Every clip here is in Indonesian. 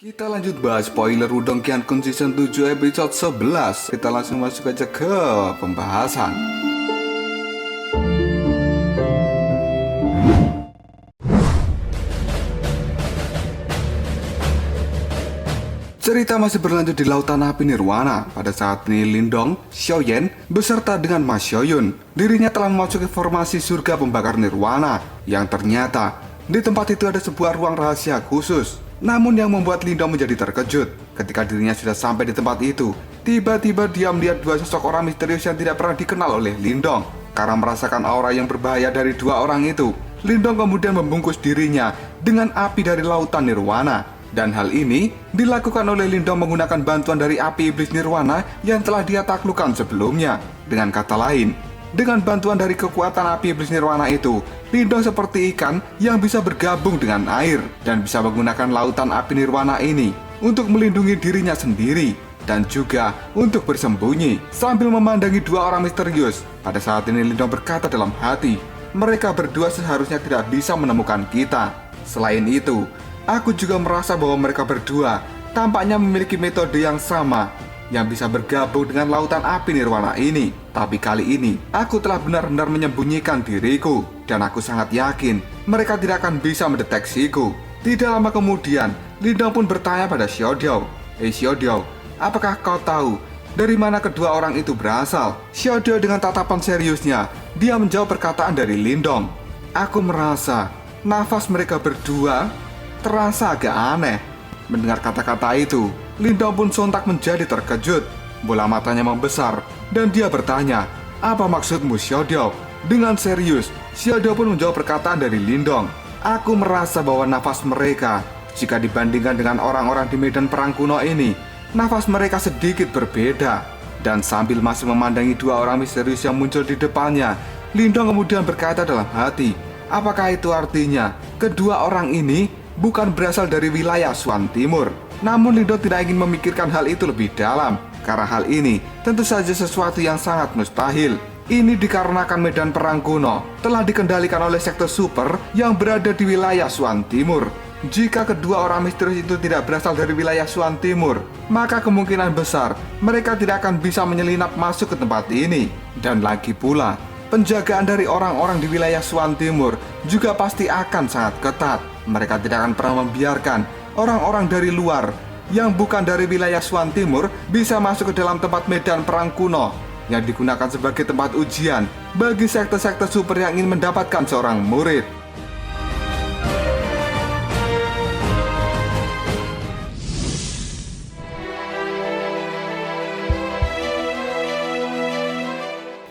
Kita lanjut bahas spoiler Wudong Qiankun Season 7 episode 11. Kita langsung masuk aja ke pembahasan. Cerita masih berlanjut di Lautan Api Nirwana. Pada saat ini Lindong, Xiaoyan, beserta dengan Ma Xiaoyun, dirinya telah memasuki formasi surga pembakar Nirwana. Yang ternyata, di tempat itu ada sebuah ruang rahasia khusus. Namun yang membuat Lindong menjadi terkejut ketika dirinya sudah sampai di tempat itu. Tiba-tiba dia melihat dua sosok orang misterius yang tidak pernah dikenal oleh Lindong. Karena merasakan aura yang berbahaya dari dua orang itu, Lindong kemudian membungkus dirinya dengan api dari Lautan Nirwana. Dan hal ini dilakukan oleh Lindong menggunakan bantuan dari api iblis Nirwana yang telah dia taklukkan sebelumnya. Dengan kata lain, dengan bantuan dari kekuatan api iblis Nirwana itu, Lindong seperti ikan yang bisa bergabung dengan air dan bisa menggunakan lautan api Nirwana ini untuk melindungi dirinya sendiri dan juga untuk bersembunyi sambil memandangi dua orang misterius. Pada saat ini Lindong berkata dalam hati, mereka berdua seharusnya tidak bisa menemukan kita. Selain itu, aku juga merasa bahwa mereka berdua tampaknya memiliki metode yang sama yang bisa bergabung dengan lautan api Nirwana ini. Tapi kali ini, aku telah benar-benar menyembunyikan diriku. Dan aku sangat yakin, mereka tidak akan bisa mendeteksiku. Tidak lama kemudian, Lindong pun bertanya pada Xiaodiao. Xiaodiao, apakah kau tahu dari mana kedua orang itu berasal? Xiaodiao dengan tatapan seriusnya, dia menjawab perkataan dari Lindong. Aku merasa, nafas mereka berdua terasa agak aneh. Mendengar kata-kata itu, Lindong pun sontak menjadi terkejut. Bola matanya membesar dan dia bertanya, apa maksudmu Xiaodiao? Dengan serius, Xiaodiao pun menjawab perkataan dari Lindong. Aku merasa bahwa nafas mereka, jika dibandingkan dengan orang-orang di medan perang kuno ini, nafas mereka sedikit berbeda. Dan sambil masih memandangi dua orang misterius yang muncul di depannya, Lindong kemudian berkata dalam hati, apakah itu artinya kedua orang ini bukan berasal dari wilayah Swan Timur? Namun Lindong tidak ingin memikirkan hal itu lebih dalam, karena hal ini tentu saja sesuatu yang sangat mustahil. Ini dikarenakan medan perang kuno telah dikendalikan oleh sekte super yang berada di wilayah Swan Timur. Jika kedua orang misterius itu tidak berasal dari wilayah Swan Timur, maka kemungkinan besar mereka tidak akan bisa menyelinap masuk ke tempat ini. Dan lagi pula, penjagaan dari orang-orang di wilayah Swan Timur juga pasti akan sangat ketat. Mereka tidak akan pernah membiarkan orang-orang dari luar yang bukan dari wilayah Swan Timur bisa masuk ke dalam tempat medan perang kuno yang digunakan sebagai tempat ujian bagi sekte-sekte super yang ingin mendapatkan seorang murid.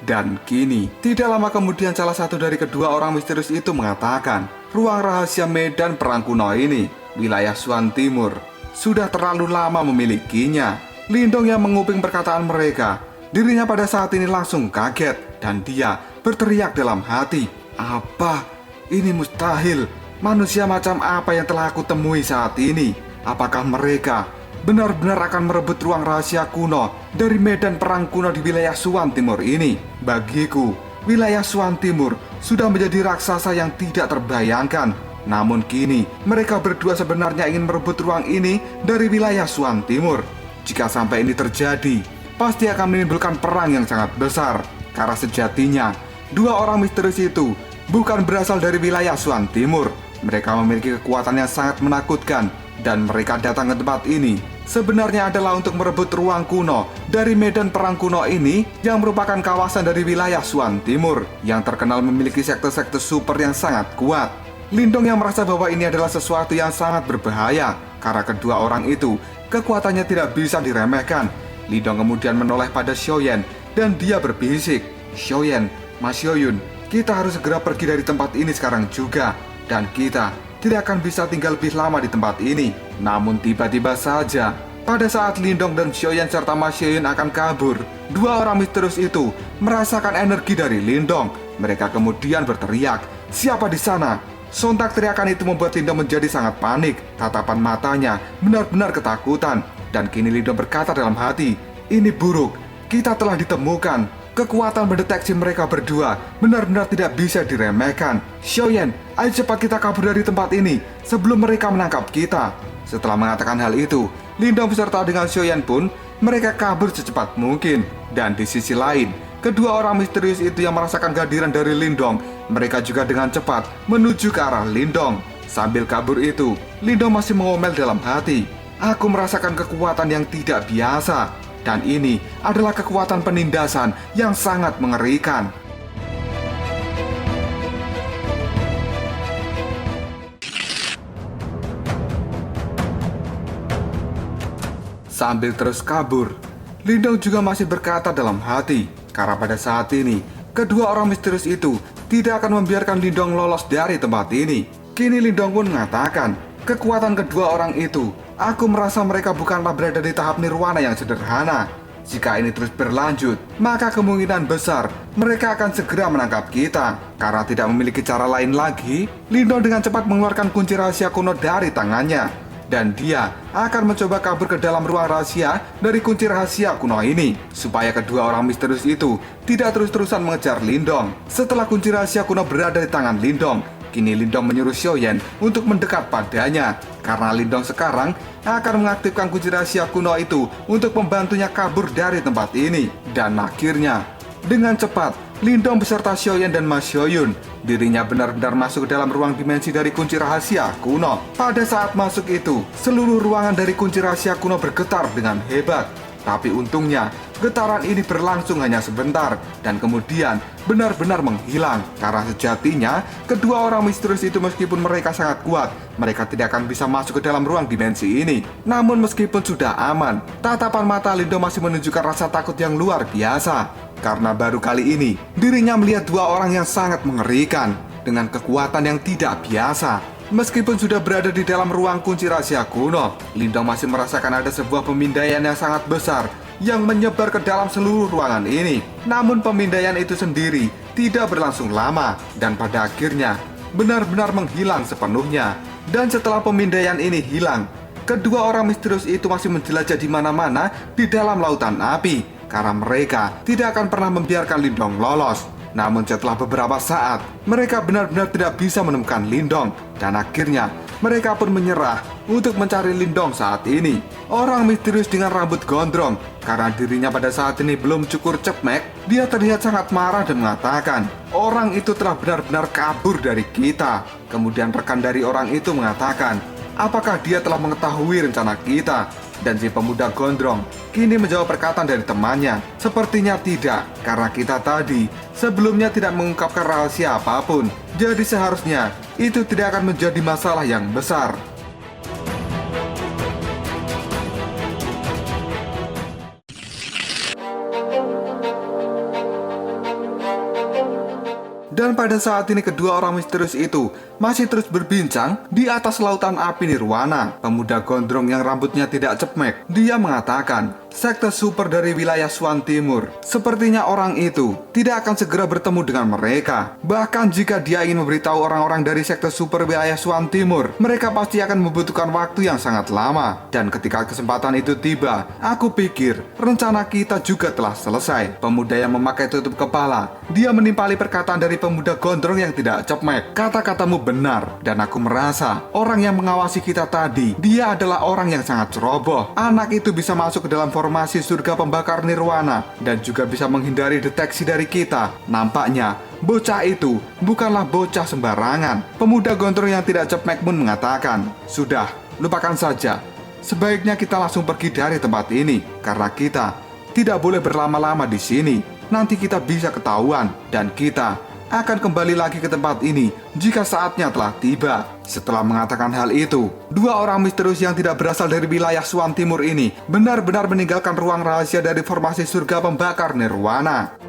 Dan kini, tidak lama kemudian salah satu dari kedua orang misterius itu mengatakan, ruang rahasia medan perang kuno ini, wilayah Swan Timur, sudah terlalu lama memilikinya. Lindong yang menguping perkataan mereka, dirinya pada saat ini langsung kaget dan dia berteriak dalam hati, apa? Ini mustahil. Manusia macam apa yang telah aku temui saat ini? Apakah mereka benar-benar akan merebut ruang rahasia kuno dari medan perang kuno di wilayah Swan Timur ini? Bagiku, wilayah Swan Timur sudah menjadi raksasa yang tidak terbayangkan. Namun kini, mereka berdua sebenarnya ingin merebut ruang ini dari wilayah Swan Timur. Jika sampai ini terjadi, pasti akan menimbulkan perang yang sangat besar. Karena sejatinya, dua orang misterius itu bukan berasal dari wilayah Swan Timur. Mereka memiliki kekuatan yang sangat menakutkan. Dan mereka datang ke tempat ini sebenarnya adalah untuk merebut ruang kuno dari medan perang kuno ini yang merupakan kawasan dari wilayah Swan Timur yang terkenal memiliki sekte-sekte super yang sangat kuat. Lindong yang merasa bahwa ini adalah sesuatu yang sangat berbahaya karena kedua orang itu kekuatannya tidak bisa diremehkan. Lindong kemudian menoleh pada Xiaoyan dan dia berbisik, Xiaoyan, Ma Xiaoyun, kita harus segera pergi dari tempat ini sekarang juga. Dan kita tidak akan bisa tinggal lebih lama di tempat ini. Namun tiba-tiba saja, pada saat Lindong dan Xiaoyan serta Ma Xiaoyun akan kabur, dua orang misterius itu merasakan energi dari Lindong. Mereka kemudian berteriak, siapa di sana? Sontak teriakan itu membuat Lindong menjadi sangat panik. Tatapan matanya benar-benar ketakutan. Dan kini Lindong berkata dalam hati, ini buruk, kita telah ditemukan. Kekuatan mendeteksi mereka berdua benar-benar tidak bisa diremehkan. Xiaoyan, ayo cepat kita kabur dari tempat ini sebelum mereka menangkap kita. Setelah mengatakan hal itu, Lindong beserta dengan Xiaoyan pun mereka kabur secepat mungkin. Dan di sisi lain, kedua orang misterius itu yang merasakan kehadiran dari Lindong, mereka juga dengan cepat menuju ke arah Lindong. Sambil kabur itu, Lindong masih mengomel dalam hati, "Aku merasakan kekuatan yang tidak biasa, dan ini adalah kekuatan penindasan yang sangat mengerikan." Sambil terus kabur, Lindong juga masih berkata dalam hati, karena pada saat ini, kedua orang misterius itu tidak akan membiarkan Lindong lolos dari tempat ini. Kini Lindong pun mengatakan, kekuatan kedua orang itu, aku merasa mereka bukanlah berada di tahap nirwana yang sederhana. Jika ini terus berlanjut, maka kemungkinan besar mereka akan segera menangkap kita. Karena tidak memiliki cara lain lagi, Lindong dengan cepat mengeluarkan kunci rahasia kuno dari tangannya. Dan dia akan mencoba kabur ke dalam ruang rahasia dari kunci rahasia kuno ini, supaya kedua orang misterius itu tidak terus-terusan mengejar Lindong. Setelah kunci rahasia kuno berada di tangan Lindong, kini Lindong menyuruh Xiaoyan untuk mendekat padanya. Karena Lindong sekarang akan mengaktifkan kunci rahasia kuno itu untuk membantunya kabur dari tempat ini. Dan akhirnya, dengan cepat, Lindong beserta Xiaoyan dan Ma Xiaoyun, dirinya benar-benar masuk ke dalam ruang dimensi dari kunci rahasia kuno. Pada saat masuk itu, seluruh ruangan dari kunci rahasia kuno bergetar dengan hebat. Tapi untungnya, getaran ini berlangsung hanya sebentar dan kemudian benar-benar menghilang. Karena sejatinya, kedua orang misterius itu meskipun mereka sangat kuat, mereka tidak akan bisa masuk ke dalam ruang dimensi ini. Namun meskipun sudah aman, tatapan mata Lindong masih menunjukkan rasa takut yang luar biasa. Karena baru kali ini, dirinya melihat dua orang yang sangat mengerikan, dengan kekuatan yang tidak biasa. Meskipun sudah berada di dalam ruang kunci rahasia kuno, Lindong masih merasakan ada sebuah pemindaian yang sangat besar yang menyebar ke dalam seluruh ruangan ini. Namun pemindaian itu sendiri tidak berlangsung lama, dan pada akhirnya benar-benar menghilang sepenuhnya. Dan setelah pemindaian ini hilang, kedua orang misterius itu masih menjelajah di mana-mana di dalam lautan api. Karena mereka tidak akan pernah membiarkan Lindong lolos. Namun setelah beberapa saat, mereka benar-benar tidak bisa menemukan Lindong. Dan akhirnya, mereka pun menyerah untuk mencari Lindong saat ini. Orang misterius dengan rambut gondrong, karena dirinya pada saat ini belum cukur cepmek, dia terlihat sangat marah dan mengatakan, orang itu telah benar-benar kabur dari kita. Kemudian rekan dari orang itu mengatakan, apakah dia telah mengetahui rencana kita? Dan si pemuda gondrong kini menjawab perkataan dari temannya, sepertinya tidak, karena kita tadi sebelumnya tidak mengungkapkan rahasia apapun. Jadi seharusnya itu tidak akan menjadi masalah yang besar. Dan pada saat ini kedua orang misterius itu masih terus berbincang di atas lautan api nirwana. Pemuda gondrong yang rambutnya tidak cepmek, dia mengatakan, sekte super dari wilayah Swan Timur, sepertinya orang itu tidak akan segera bertemu dengan mereka. Bahkan jika dia ingin memberitahu orang-orang dari sekte super wilayah Swan Timur, mereka pasti akan membutuhkan waktu yang sangat lama. Dan ketika kesempatan itu tiba, aku pikir rencana kita juga telah selesai. Pemuda yang memakai tutup kepala, dia menimpali perkataan dari pemuda gondrong yang tidak cepmek. Kata-katamu benar, dan aku merasa orang yang mengawasi kita tadi, dia adalah orang yang sangat ceroboh. Anak itu bisa masuk ke dalam formasi surga pembakar nirwana dan juga bisa menghindari deteksi dari kita. Nampaknya bocah itu bukanlah bocah sembarangan. Pemuda gondrong yang tidak cepmek pun mengatakan, sudah, lupakan saja. Sebaiknya kita langsung pergi dari tempat ini, karena kita tidak boleh berlama-lama di sini. Nanti kita bisa ketahuan, dan kita akan kembali lagi ke tempat ini jika saatnya telah tiba. Setelah mengatakan hal itu, dua orang misterius yang tidak berasal dari wilayah Swan Timur ini benar-benar meninggalkan ruang rahasia dari formasi surga pembakar nirwana.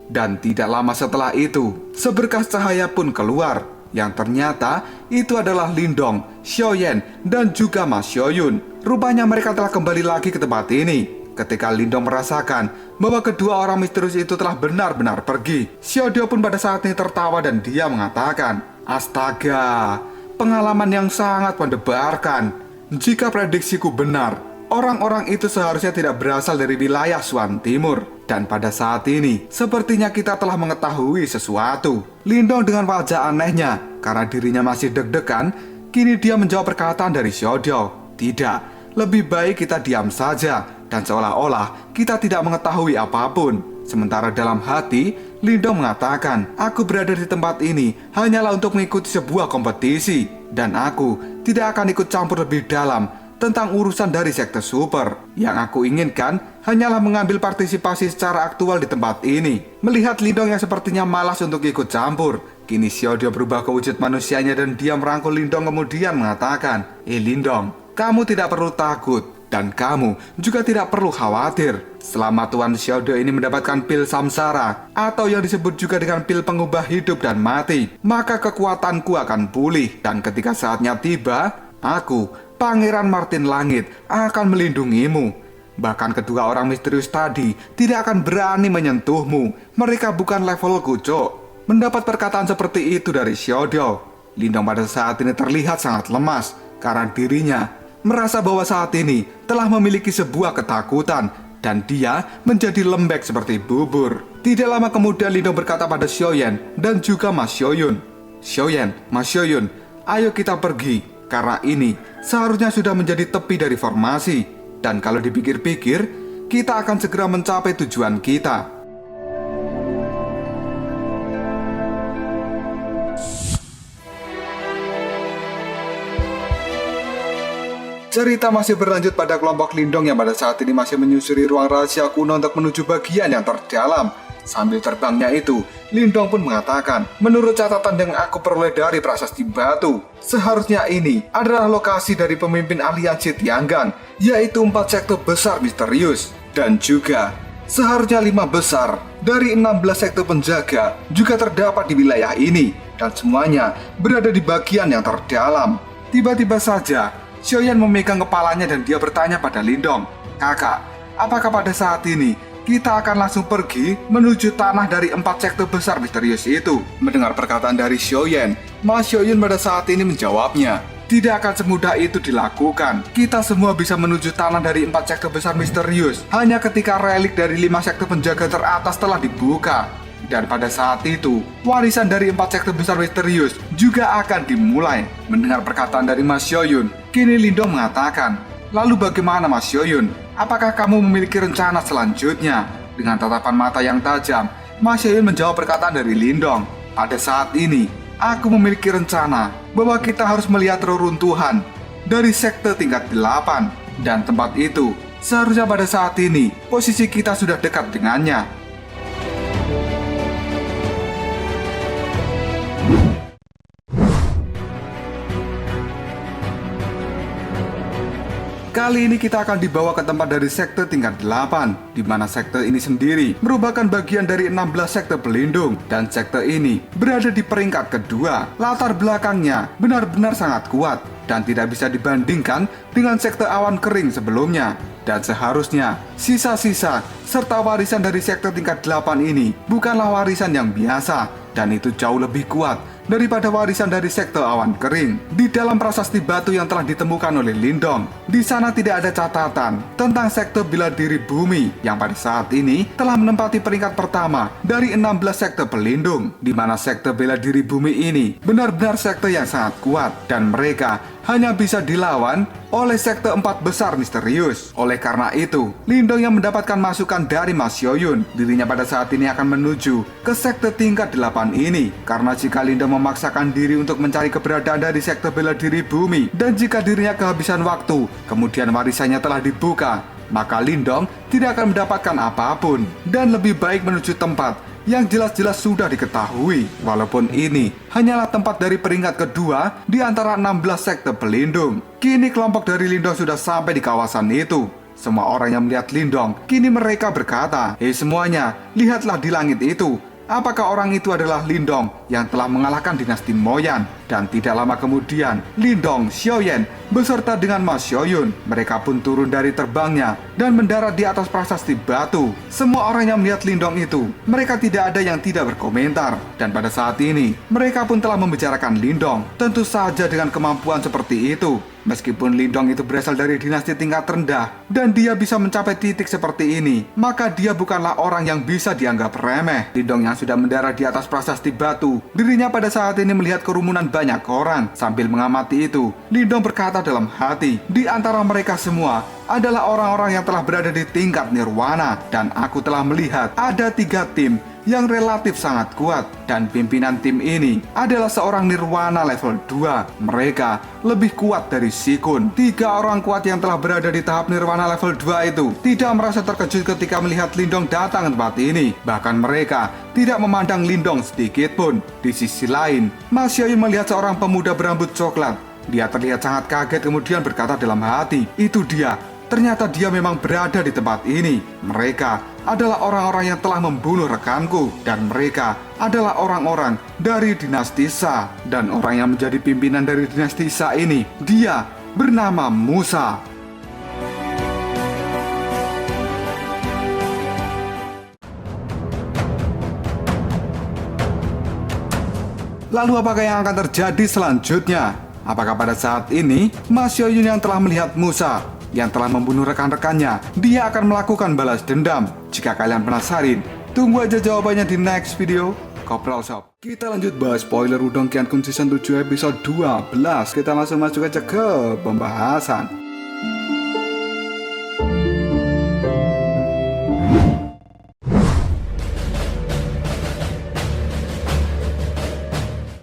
Dan tidak lama setelah itu, seberkas cahaya pun keluar, yang ternyata itu adalah Lindong, Xiaoyan, dan juga Ma Xiaoyun. Rupanya mereka telah kembali lagi ke tempat ini. Ketika Lindong merasakan bahwa kedua orang misterius itu telah benar-benar pergi, Xiaodio pun pada saat ini tertawa dan dia mengatakan, astaga, pengalaman yang sangat mendebarkan. Jika prediksiku benar, Orang-orang itu seharusnya tidak berasal dari wilayah Swan Timur. Dan pada saat ini, sepertinya kita telah mengetahui sesuatu. Lindong dengan wajah anehnya, karena dirinya masih deg-degan, kini dia menjawab perkataan dari Xiaodio. Tidak, lebih baik kita diam saja, dan seolah-olah kita tidak mengetahui apapun. Sementara dalam hati, Lindong mengatakan, aku berada di tempat ini hanyalah untuk mengikuti sebuah kompetisi, dan aku tidak akan ikut campur lebih dalam tentang urusan dari sekte super. Yang aku inginkan hanyalah mengambil partisipasi secara aktual di tempat ini. Melihat Lindong yang sepertinya malas untuk ikut campur, kini Xiaodio berubah ke wujud manusianya dan dia merangkul Lindong kemudian mengatakan, Lindong, kamu tidak perlu takut dan kamu juga tidak perlu khawatir. Selama Tuan Xiaodio ini mendapatkan pil samsara atau yang disebut juga dengan pil pengubah hidup dan mati, maka kekuatanku akan pulih. Dan ketika saatnya tiba, aku, Pangeran Martin Langit, akan melindungimu. Bahkan kedua orang misterius tadi tidak akan berani menyentuhmu. Mereka bukan levelku, Cok. Mendapat perkataan seperti itu dari Xiaodio, Lindong pada saat ini terlihat sangat lemas karena dirinya merasa bahwa saat ini telah memiliki sebuah ketakutan dan dia menjadi lembek seperti bubur. Tidak lama kemudian Lindong berkata pada Xiaoyan dan juga Mas Xiaoyun, Xiaoyan, Mas Xiaoyun, ayo kita pergi. Karena ini seharusnya sudah menjadi tepi dari formasi. Dan kalau dipikir-pikir, kita akan segera mencapai tujuan kita. Cerita masih berlanjut pada kelompok Lindong yang pada saat ini masih menyusuri ruang rahasia kuno untuk menuju bagian yang terdalam. Sambil terbangnya itu, Lindong pun mengatakan, menurut catatan yang aku peroleh dari prasasti batu, seharusnya ini adalah lokasi dari pemimpin aliansi Tianggang, yaitu 4 sekte besar misterius. Dan juga, seharusnya 5 besar dari 16 sekte penjaga juga terdapat di wilayah ini, dan semuanya berada di bagian yang terdalam. Tiba-tiba saja, Xiaoyan memegang kepalanya dan dia bertanya pada Lindong, kakak, apakah pada saat ini kita akan langsung pergi menuju tanah dari 4 sekte besar misterius itu? Mendengar perkataan dari Xiaoyan, Mas Xiaoyun pada saat ini menjawabnya, tidak akan semudah itu dilakukan. Kita semua bisa menuju tanah dari 4 sekte besar misterius hanya ketika relik dari 5 sekte penjaga teratas telah dibuka. Dan pada saat itu, warisan dari 4 sekte besar misterius juga akan dimulai. Mendengar perkataan dari Mas Xiaoyun, kini Lindong mengatakan, lalu bagaimana Mas Xiaoyun? Apakah kamu memiliki rencana selanjutnya? Dengan tatapan mata yang tajam, Mas Xiaoyun menjawab perkataan dari Lindong. Pada saat ini, aku memiliki rencana bahwa kita harus melihat reruntuhan dari sekte tingkat 8. Dan tempat itu, seharusnya pada saat ini, posisi kita sudah dekat dengannya. Kali ini kita akan dibawa ke tempat dari sekte tingkat 8, di mana sekte ini sendiri merupakan bagian dari 16 sekte pelindung, dan sekte ini berada di peringkat kedua. Latar belakangnya benar-benar sangat kuat dan tidak bisa dibandingkan dengan sekte awan kering sebelumnya. Dan seharusnya sisa-sisa serta warisan dari sekte tingkat 8 ini bukanlah warisan yang biasa, dan itu jauh lebih kuat daripada warisan dari sekte awan kering. Di dalam prasasti batu yang telah ditemukan oleh Lindong, di sana tidak ada catatan tentang sekte bela diri bumi yang pada saat ini telah menempati peringkat pertama dari 16 sekte pelindung, di mana sekte bela diri bumi ini benar-benar sekte yang sangat kuat dan mereka hanya bisa dilawan oleh sekte 4 besar misterius. Oleh karena itu, Lindong yang mendapatkan masukan dari Mas Xiaoyun, dirinya pada saat ini akan menuju ke sekte tingkat 8 ini. Karena jika Lindong memaksakan diri untuk mencari keberadaan dari sekte bela diri bumi, dan jika dirinya kehabisan waktu, kemudian warisannya telah dibuka, maka Lindong tidak akan mendapatkan apapun, dan lebih baik menuju tempat yang jelas-jelas sudah diketahui. Walaupun ini hanyalah tempat dari peringkat kedua di antara 16 sekte pelindung. Kini kelompok dari Lindong sudah sampai di kawasan itu. Semua orang yang melihat Lindong, kini mereka berkata, hei semuanya, lihatlah di langit itu. Apakah orang itu adalah Lindong yang telah mengalahkan dinasti Moyan. Dan tidak lama kemudian, Lindong, Xiaoyan, beserta dengan Ma Xiaoyun, mereka pun turun dari terbangnya dan mendarat di atas prasasti batu. Semua orang yang melihat Lindong itu, mereka tidak ada yang tidak berkomentar. Dan pada saat ini, mereka pun telah membicarakan Lindong, tentu saja dengan kemampuan seperti itu. Meskipun Lindong itu berasal dari dinasti tingkat rendah dan dia bisa mencapai titik seperti ini, maka dia bukanlah orang yang bisa dianggap remeh. Lindong yang sudah mendarat di atas prasasti batu, dirinya pada saat ini melihat kerumunan banyak orang. Sambil mengamati itu, Lindong berkata dalam hati, di antara mereka semua adalah orang-orang yang telah berada di tingkat nirwana, dan aku telah melihat ada 3 tim yang relatif sangat kuat, dan pimpinan tim ini adalah seorang nirwana level 2. Mereka lebih kuat dari Shikun. 3 orang kuat yang telah berada di tahap nirwana level 2 itu tidak merasa terkejut ketika melihat Lindong datang ke tempat ini. Bahkan mereka tidak memandang Lindong sedikit pun. Di sisi lain, Ma Xiaoyun melihat seorang pemuda berambut coklat. Dia terlihat sangat kaget kemudian berkata dalam hati, itu dia. Ternyata dia memang berada di tempat ini. Mereka adalah orang-orang yang telah membunuh rekanku, dan mereka adalah orang-orang dari dinasti Sha. Dan orang yang menjadi pimpinan dari dinasti Sha ini, dia bernama Musa. Lalu apakah yang akan terjadi selanjutnya? Apakah pada saat ini Ma Xiaoyun yang telah melihat Musa yang telah membunuh rekan-rekannya, dia akan melakukan balas dendam? Jika kalian penasaran, tunggu aja jawabannya di next video Kopral Shop. Kita lanjut bahas spoiler Wudong Qiankun Season 7 episode 12. Kita langsung masuk aja ke pembahasan.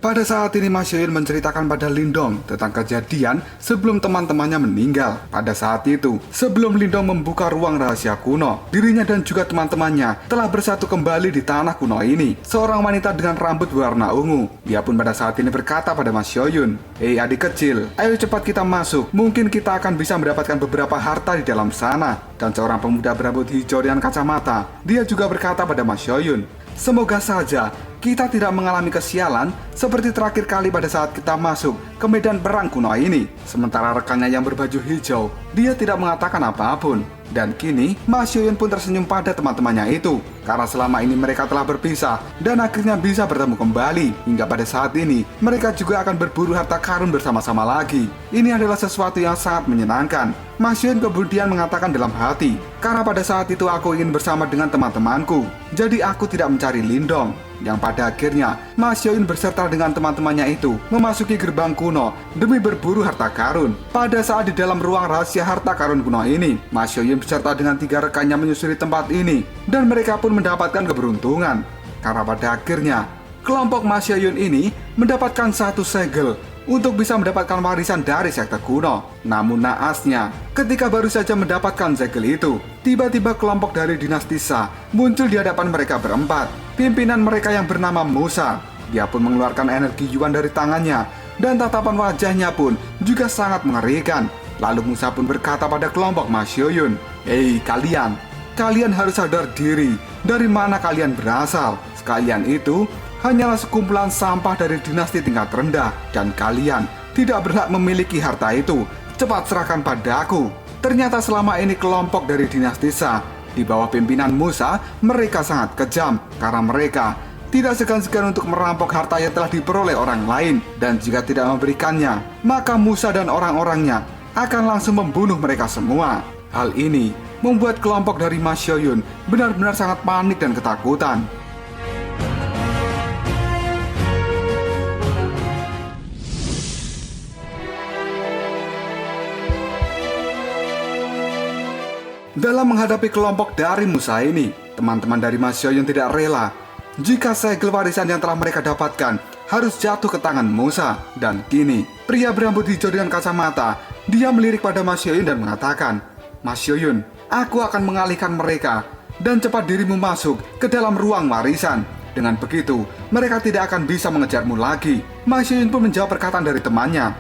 Pada saat ini Ma Xiaoyun menceritakan pada Lindong tentang kejadian sebelum teman-temannya meninggal. Pada saat itu, sebelum Lindong membuka ruang rahasia kuno, dirinya dan juga teman-temannya telah bersatu kembali di tanah kuno ini. Seorang wanita dengan rambut berwarna ungu. Dia pun pada saat ini berkata pada Ma Xiaoyun, "Hei adik kecil, ayo cepat kita masuk. Mungkin kita akan bisa mendapatkan beberapa harta di dalam sana." Dan seorang pemuda berambut hijau dengan kacamata, dia juga berkata pada Ma Xiaoyun, "Semoga saja kita tidak mengalami kesialan seperti terakhir kali pada saat kita masuk ke medan perang kuno ini." Sementara rekannya yang berbaju hijau, dia tidak mengatakan apapun. Dan kini, Ma Xiaoyun pun tersenyum pada teman-temannya itu, karena selama ini mereka telah berpisah dan akhirnya bisa bertemu kembali. Hingga pada saat ini, mereka juga akan berburu harta karun bersama-sama lagi. Ini adalah sesuatu yang sangat menyenangkan. Ma Xiaoyun kemudian mengatakan dalam hati, "Karena pada saat itu aku ingin bersama dengan teman-temanku, jadi aku tidak mencari Lindong." Yang pada akhirnya, Ma Xiaoyun beserta dengan teman-temannya itu memasuki gerbang kuno demi berburu harta karun. Pada saat di dalam ruang rahasia harta karun kuno ini, Ma Xiaoyun beserta dengan 3 rekannya menyusuri tempat ini, dan mereka pun mendapatkan keberuntungan. Karena pada akhirnya, kelompok Ma Xiaoyun ini mendapatkan 1 segel untuk bisa mendapatkan warisan dari sekte kuno. Namun naasnya, ketika baru saja mendapatkan segel itu, tiba-tiba kelompok dari dinasti Sha muncul di hadapan mereka berempat. Pimpinan mereka yang bernama Musa, dia pun mengeluarkan energi Yuan dari tangannya, dan tatapan wajahnya pun juga sangat mengerikan. Lalu Musa pun berkata pada kelompok Ma Xiaoyun, "Hei kalian harus sadar diri dari mana kalian berasal. Sekalian itu hanyalah sekumpulan sampah dari dinasti tingkat rendah, dan kalian tidak berhak memiliki harta itu. Cepat serahkan padaku." Ternyata selama ini kelompok dari dinasti Sha di bawah pimpinan Musa, mereka sangat kejam karena mereka tidak segan-segan untuk merampok harta yang telah diperoleh orang lain, dan jika tidak memberikannya, maka Musa dan orang-orangnya akan langsung membunuh mereka semua. Hal ini membuat kelompok dari Ma Xiaoyun benar-benar sangat panik dan ketakutan. Dalam menghadapi kelompok dari Musa ini, teman-teman dari Ma Xiaoyun tidak rela jika segel warisan yang telah mereka dapatkan harus jatuh ke tangan Musa. Dan kini, pria berambut hijau dengan kacamata, dia melirik pada Ma Xiaoyun dan mengatakan, "Ma Xiaoyun, aku akan mengalihkan mereka, dan cepat dirimu masuk ke dalam ruang warisan. Dengan begitu, mereka tidak akan bisa mengejarmu lagi." Ma Xiaoyun pun menjawab perkataan dari temannya,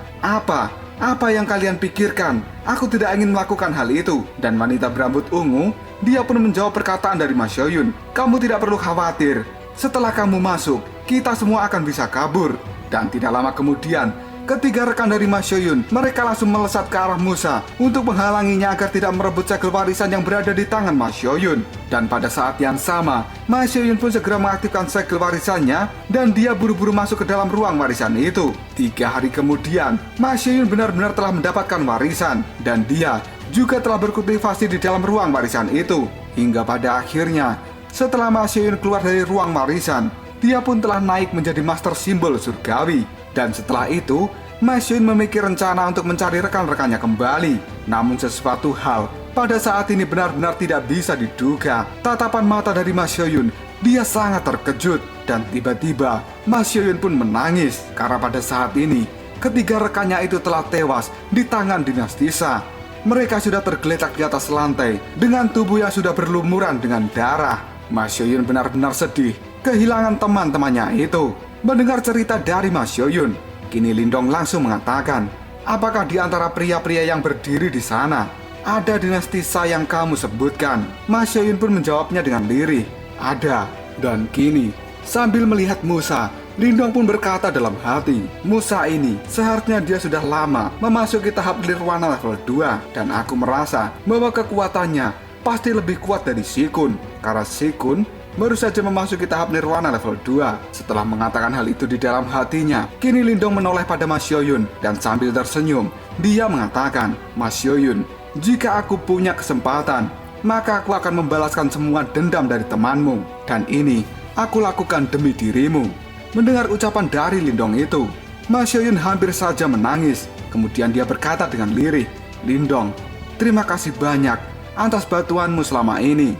Apa yang kalian pikirkan? Aku tidak ingin melakukan hal itu." Dan wanita berambut ungu, dia pun menjawab perkataan dari Ma Xiaoyun, "Kamu tidak perlu khawatir. Setelah kamu masuk, kita semua akan bisa kabur. Dan tidak lama kemudian, ketiga rekan dari Ma Xiaoyun, mereka langsung melesat ke arah Musa untuk menghalanginya agar tidak merebut segel warisan yang berada di tangan Ma Xiaoyun. Dan pada saat yang sama, Ma Xiaoyun pun segera mengaktifkan segel warisannya dan dia buru-buru masuk ke dalam ruang warisan itu. 3 hari kemudian, Ma Xiaoyun benar-benar telah mendapatkan warisan dan dia juga telah berkultivasi di dalam ruang warisan itu. Hingga pada akhirnya, setelah Ma Xiaoyun keluar dari ruang warisan, dia pun telah naik menjadi master simbol surgawi. Dan setelah itu, Ma Xiaoyun memiliki rencana untuk mencari rekan-rekannya kembali. Namun sesuatu hal pada saat ini benar-benar tidak bisa diduga. Tatapan mata dari Ma Xiaoyun, dia sangat terkejut. Dan tiba-tiba, Ma Xiaoyun pun menangis. Karena pada saat ini, ketiga rekannya itu telah tewas di tangan dinasti Sha. Mereka sudah tergeletak di atas lantai dengan tubuh yang sudah berlumuran dengan darah. Ma Xiaoyun benar-benar sedih kehilangan teman-temannya itu. Mendengar cerita dari Ma Xiaoyun, kini Lindong langsung mengatakan, apakah di antara pria-pria yang berdiri di sana ada dinasti Sha yang kamu sebutkan? Ma Xiaoyun pun menjawabnya dengan lirih, ada. Dan kini, sambil melihat Musa, Lindong pun berkata dalam hati, Musa ini seharusnya dia sudah lama memasuki tahap nirwana level 2. Dan aku merasa bahwa kekuatannya pasti lebih kuat dari Shikun, karena Shikun baru saja memasuki tahap nirwana level 2. Setelah mengatakan hal itu di dalam hatinya, kini Lindong menoleh pada Ma Xiaoyun dan sambil tersenyum, dia mengatakan, Ma Xiaoyun, jika aku punya kesempatan, maka aku akan membalaskan semua dendam dari temanmu. Dan ini aku lakukan demi dirimu. Mendengar ucapan dari Lindong itu, Ma Xiaoyun hampir saja menangis. Kemudian dia berkata dengan lirih, Lindong, terima kasih banyak atas bantuanmu selama ini.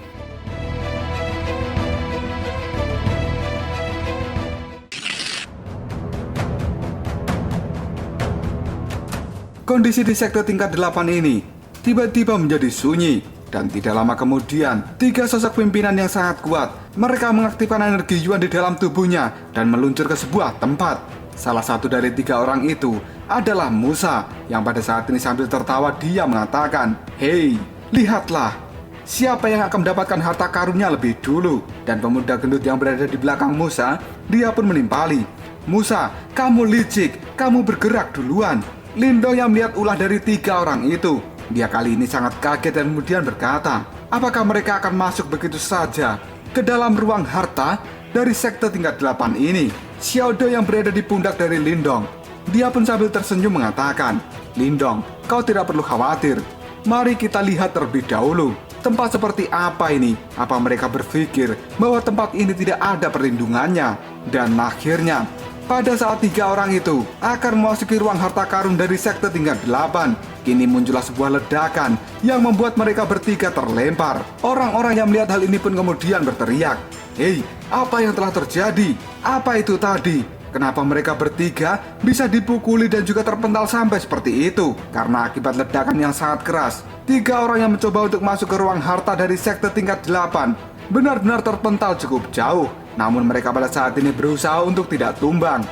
Kondisi di sektor tingkat 8 ini tiba-tiba menjadi sunyi. Dan tidak lama kemudian, 3 sosok pimpinan yang sangat kuat, mereka mengaktifkan energi Yuan di dalam tubuhnya dan meluncur ke sebuah tempat. Salah satu dari 3 orang itu adalah Musa, yang pada saat ini sambil tertawa dia mengatakan, hei, lihatlah, siapa yang akan mendapatkan harta karunnya lebih dulu. Dan pemuda gendut yang berada di belakang Musa, dia pun menimpali, Musa, kamu licik, kamu bergerak duluan. Lindong yang melihat ulah dari 3 orang itu, dia kali ini sangat kaget dan kemudian berkata, apakah mereka akan masuk begitu saja ke dalam ruang harta dari sekte tingkat 8 ini? Xiaodo yang berada di pundak dari Lindong, dia pun sambil tersenyum mengatakan, Lindong, kau tidak perlu khawatir. Mari kita lihat terlebih dahulu. Tempat seperti apa ini? Apa mereka berpikir bahwa tempat ini tidak ada perlindungannya? Dan akhirnya, pada saat 3 orang itu akan memasuki ruang harta karun dari sekte tingkat 8, kini muncullah sebuah ledakan yang membuat mereka bertiga terlempar. Orang-orang yang melihat hal ini pun kemudian berteriak, hei, apa yang telah terjadi? Apa itu tadi? Kenapa mereka bertiga bisa dipukuli dan juga terpental sampai seperti itu? Karena akibat ledakan yang sangat keras, 3 orang yang mencoba untuk masuk ke ruang harta dari sekte tingkat 8 benar-benar terpental cukup jauh. Namun mereka pada saat ini berusaha untuk tidak tumbang.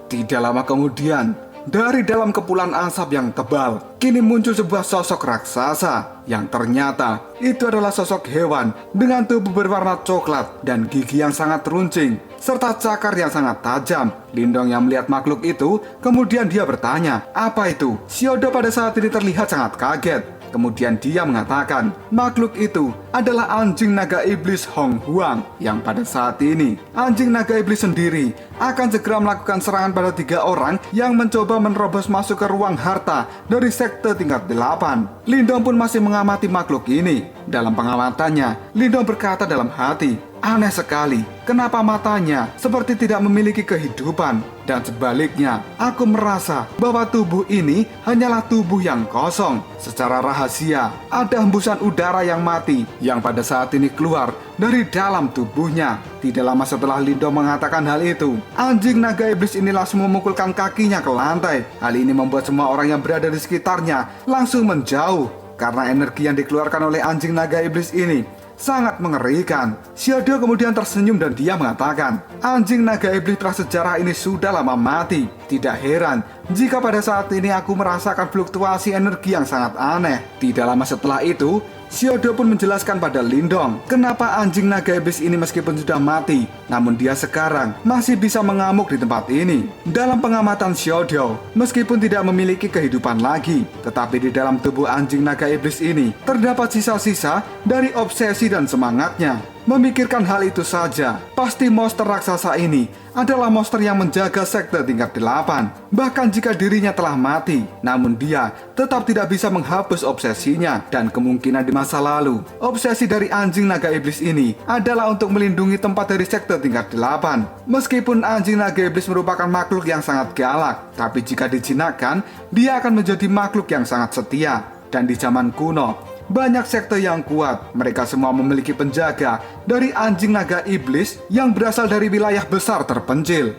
Tidak lama kemudian, dari dalam kepulan asap yang tebal, kini muncul sebuah sosok raksasa yang ternyata itu adalah sosok hewan dengan tubuh berwarna coklat dan gigi yang sangat runcing serta cakar yang sangat tajam. Lindong yang melihat makhluk itu, kemudian dia bertanya, apa itu? Xiaodo pada saat ini terlihat sangat kaget. Kemudian dia mengatakan, makhluk itu adalah anjing naga iblis Hong Huang, yang pada saat ini anjing naga iblis sendiri akan segera melakukan serangan pada 3 orang yang mencoba menerobos masuk ke ruang harta dari sekte tingkat 8. Lindong pun masih mengamati makhluk ini. Dalam pengamatannya, Lindong berkata dalam hati, aneh sekali, kenapa matanya seperti tidak memiliki kehidupan? Dan sebaliknya, aku merasa bahwa tubuh ini hanyalah tubuh yang kosong. Secara rahasia, ada hembusan udara yang mati yang pada saat ini keluar dari dalam tubuhnya. Tidak lama setelah Lindong mengatakan hal itu, anjing naga iblis ini langsung memukulkan kakinya ke lantai. Hal ini membuat semua orang yang berada di sekitarnya langsung menjauh. Karena energi yang dikeluarkan oleh anjing naga iblis ini sangat mengerikan. Xiaodio kemudian tersenyum dan dia mengatakan, anjing naga iblis prasejarah ini sudah lama mati. Tidak heran jika pada saat ini aku merasakan fluktuasi energi yang sangat aneh. Tidak lama setelah itu, Xiaodio pun menjelaskan pada Lindong kenapa anjing naga iblis ini meskipun sudah mati, namun dia sekarang masih bisa mengamuk di tempat ini. Dalam pengamatan Xiaodio, meskipun tidak memiliki kehidupan lagi, tetapi di dalam tubuh anjing naga iblis ini terdapat sisa-sisa dari obsesi dan semangatnya. Memikirkan hal itu saja, pasti monster raksasa ini adalah monster yang menjaga sekte tingkat 8. Bahkan jika dirinya telah mati, namun dia tetap tidak bisa menghapus obsesinya. Dan kemungkinan di masa lalu, obsesi dari anjing naga iblis ini adalah untuk melindungi tempat dari sekte tingkat 8. Meskipun anjing naga iblis merupakan makhluk yang sangat galak, tapi jika dijinakkan, dia akan menjadi makhluk yang sangat setia. Dan di zaman kuno, banyak sekte yang kuat, mereka semua memiliki penjaga dari anjing naga iblis yang berasal dari wilayah besar terpencil.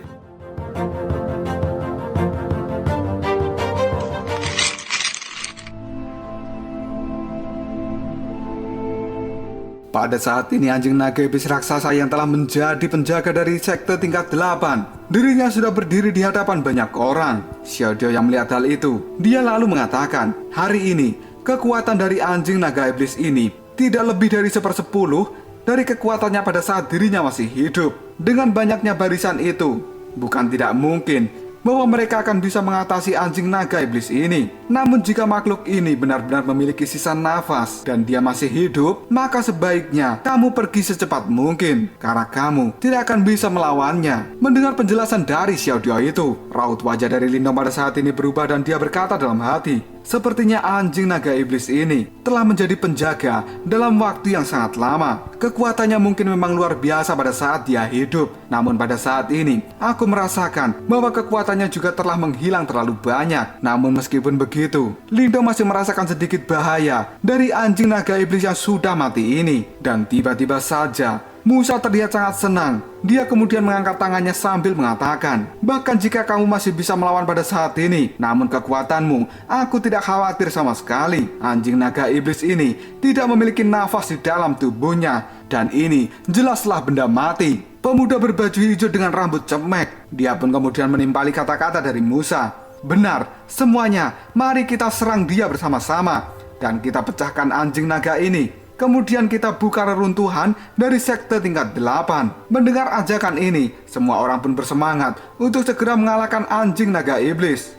Pada saat ini anjing naga iblis raksasa yang telah menjadi penjaga dari sekte tingkat 8, dirinya sudah berdiri di hadapan banyak orang. Xiaodio yang melihat hal itu, dia lalu mengatakan, hari ini kekuatan dari anjing naga iblis ini tidak lebih dari 1/10 dari kekuatannya pada saat dirinya masih hidup. Dengan banyaknya barisan itu, bukan tidak mungkin bahwa mereka akan bisa mengatasi anjing naga iblis ini. Namun jika makhluk ini benar-benar memiliki sisa nafas dan dia masih hidup, maka sebaiknya kamu pergi secepat mungkin, karena kamu tidak akan bisa melawannya. Mendengar penjelasan dari Xiaodio itu, raut wajah dari Lindong pada saat ini berubah dan dia berkata dalam hati, sepertinya anjing naga iblis ini telah menjadi penjaga dalam waktu yang sangat lama. Kekuatannya mungkin memang luar biasa pada saat dia hidup, namun pada saat ini aku merasakan bahwa kekuatannya juga telah menghilang terlalu banyak. Namun meskipun begitu, Lindong masih merasakan sedikit bahaya dari anjing naga iblis yang sudah mati ini. Dan tiba-tiba saja Musa terlihat sangat senang. Dia kemudian mengangkat tangannya sambil mengatakan, bahkan jika kamu masih bisa melawan pada saat ini, namun kekuatanmu, aku tidak khawatir sama sekali. Anjing naga iblis ini tidak memiliki nafas di dalam tubuhnya, dan ini jelaslah benda mati. Pemuda berbaju hijau dengan rambut cemek, dia pun kemudian menimpali kata-kata dari Musa. Benar, semuanya, mari kita serang dia bersama-sama, dan kita pecahkan anjing naga ini. Kemudian kita buka reruntuhan dari sekte tingkat 8. Mendengar ajakan ini, semua orang pun bersemangat untuk segera mengalahkan anjing naga iblis.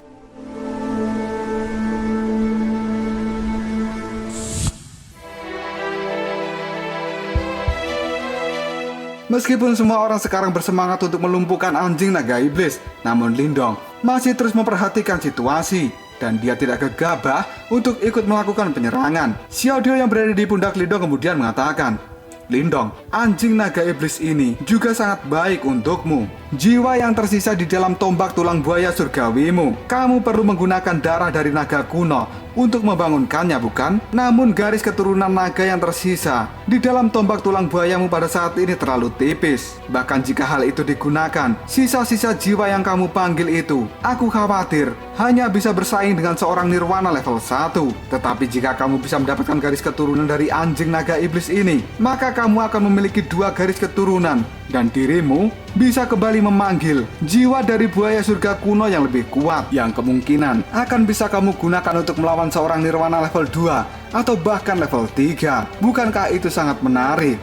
Meskipun semua orang sekarang bersemangat untuk melumpuhkan anjing naga iblis, namun Lindong masih terus memperhatikan situasi. Dan dia tidak gegabah untuk ikut melakukan penyerangan. Xiaodio yang berada di pundak Lindong kemudian mengatakan, Lindong, anjing naga iblis ini juga sangat baik untukmu. Jiwa yang tersisa di dalam tombak tulang buaya surgawimu. Kamu perlu menggunakan darah dari naga kuno untuk membangunkannya, bukan? Namun garis keturunan naga yang tersisa di dalam tombak tulang buayamu pada saat ini terlalu tipis. Bahkan jika hal itu digunakan, sisa-sisa jiwa yang kamu panggil itu, aku khawatir hanya bisa bersaing dengan seorang nirwana level 1. Tetapi jika kamu bisa mendapatkan garis keturunan dari anjing naga iblis ini, maka kamu akan memiliki 2 garis keturunan, dan dirimu bisa kembali memanggil jiwa dari buaya surga kuno yang lebih kuat, yang kemungkinan akan bisa kamu gunakan untuk melawan seorang nirwana level 2 atau bahkan level 3. Bukankah itu sangat menarik?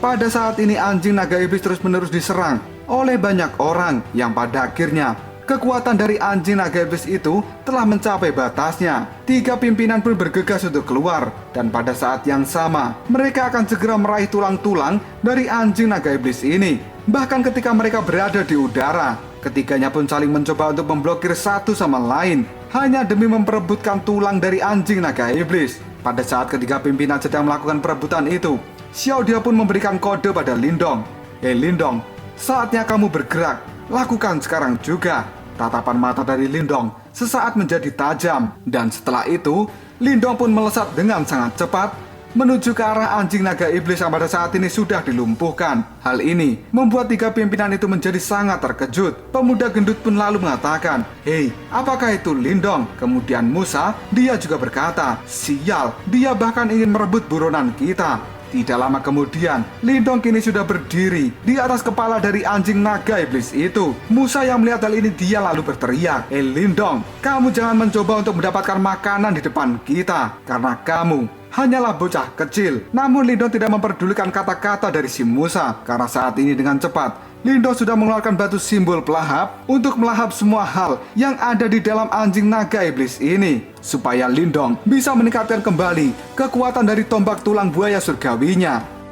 Pada saat ini anjing naga iblis terus-menerus diserang oleh banyak orang yang pada akhirnya kekuatan dari anjing naga iblis itu telah mencapai batasnya. 3 pimpinan pun bergegas untuk keluar, dan pada saat yang sama mereka akan segera meraih tulang-tulang dari anjing naga iblis ini. Bahkan ketika mereka berada di udara, ketiganya pun saling mencoba untuk memblokir satu sama lain hanya demi memperebutkan tulang dari anjing naga iblis. Pada saat ketiga pimpinan sedang melakukan perebutan itu, Xiaodio pun memberikan kode pada Lindong. Lindong, saatnya kamu bergerak. Lakukan sekarang juga. Tatapan mata dari Lindong sesaat menjadi tajam, dan setelah itu Lindong pun melesat dengan sangat cepat menuju ke arah anjing naga iblis yang pada saat ini sudah dilumpuhkan. Hal ini membuat 3 pimpinan itu menjadi sangat terkejut. Pemuda gendut pun lalu mengatakan, "Hei, apakah itu Lindong?" Kemudian Musa, dia juga berkata, "Sial, dia bahkan ingin merebut buronan kita." Tidak lama kemudian, Lindong kini sudah berdiri di atas kepala dari anjing naga iblis itu. Musa yang melihat hal ini, dia lalu berteriak, Lindong, kamu jangan mencoba untuk mendapatkan makanan di depan kita, karena kamu hanyalah bocah kecil." Namun Lindong tidak memperdulikan kata-kata dari si Musa, karena saat ini dengan cepat Lindong sudah mengeluarkan batu simbol pelahap untuk melahap semua hal yang ada di dalam anjing naga iblis ini, supaya Lindong bisa meningkatkan kembali kekuatan dari tombak tulang buaya surgawinya.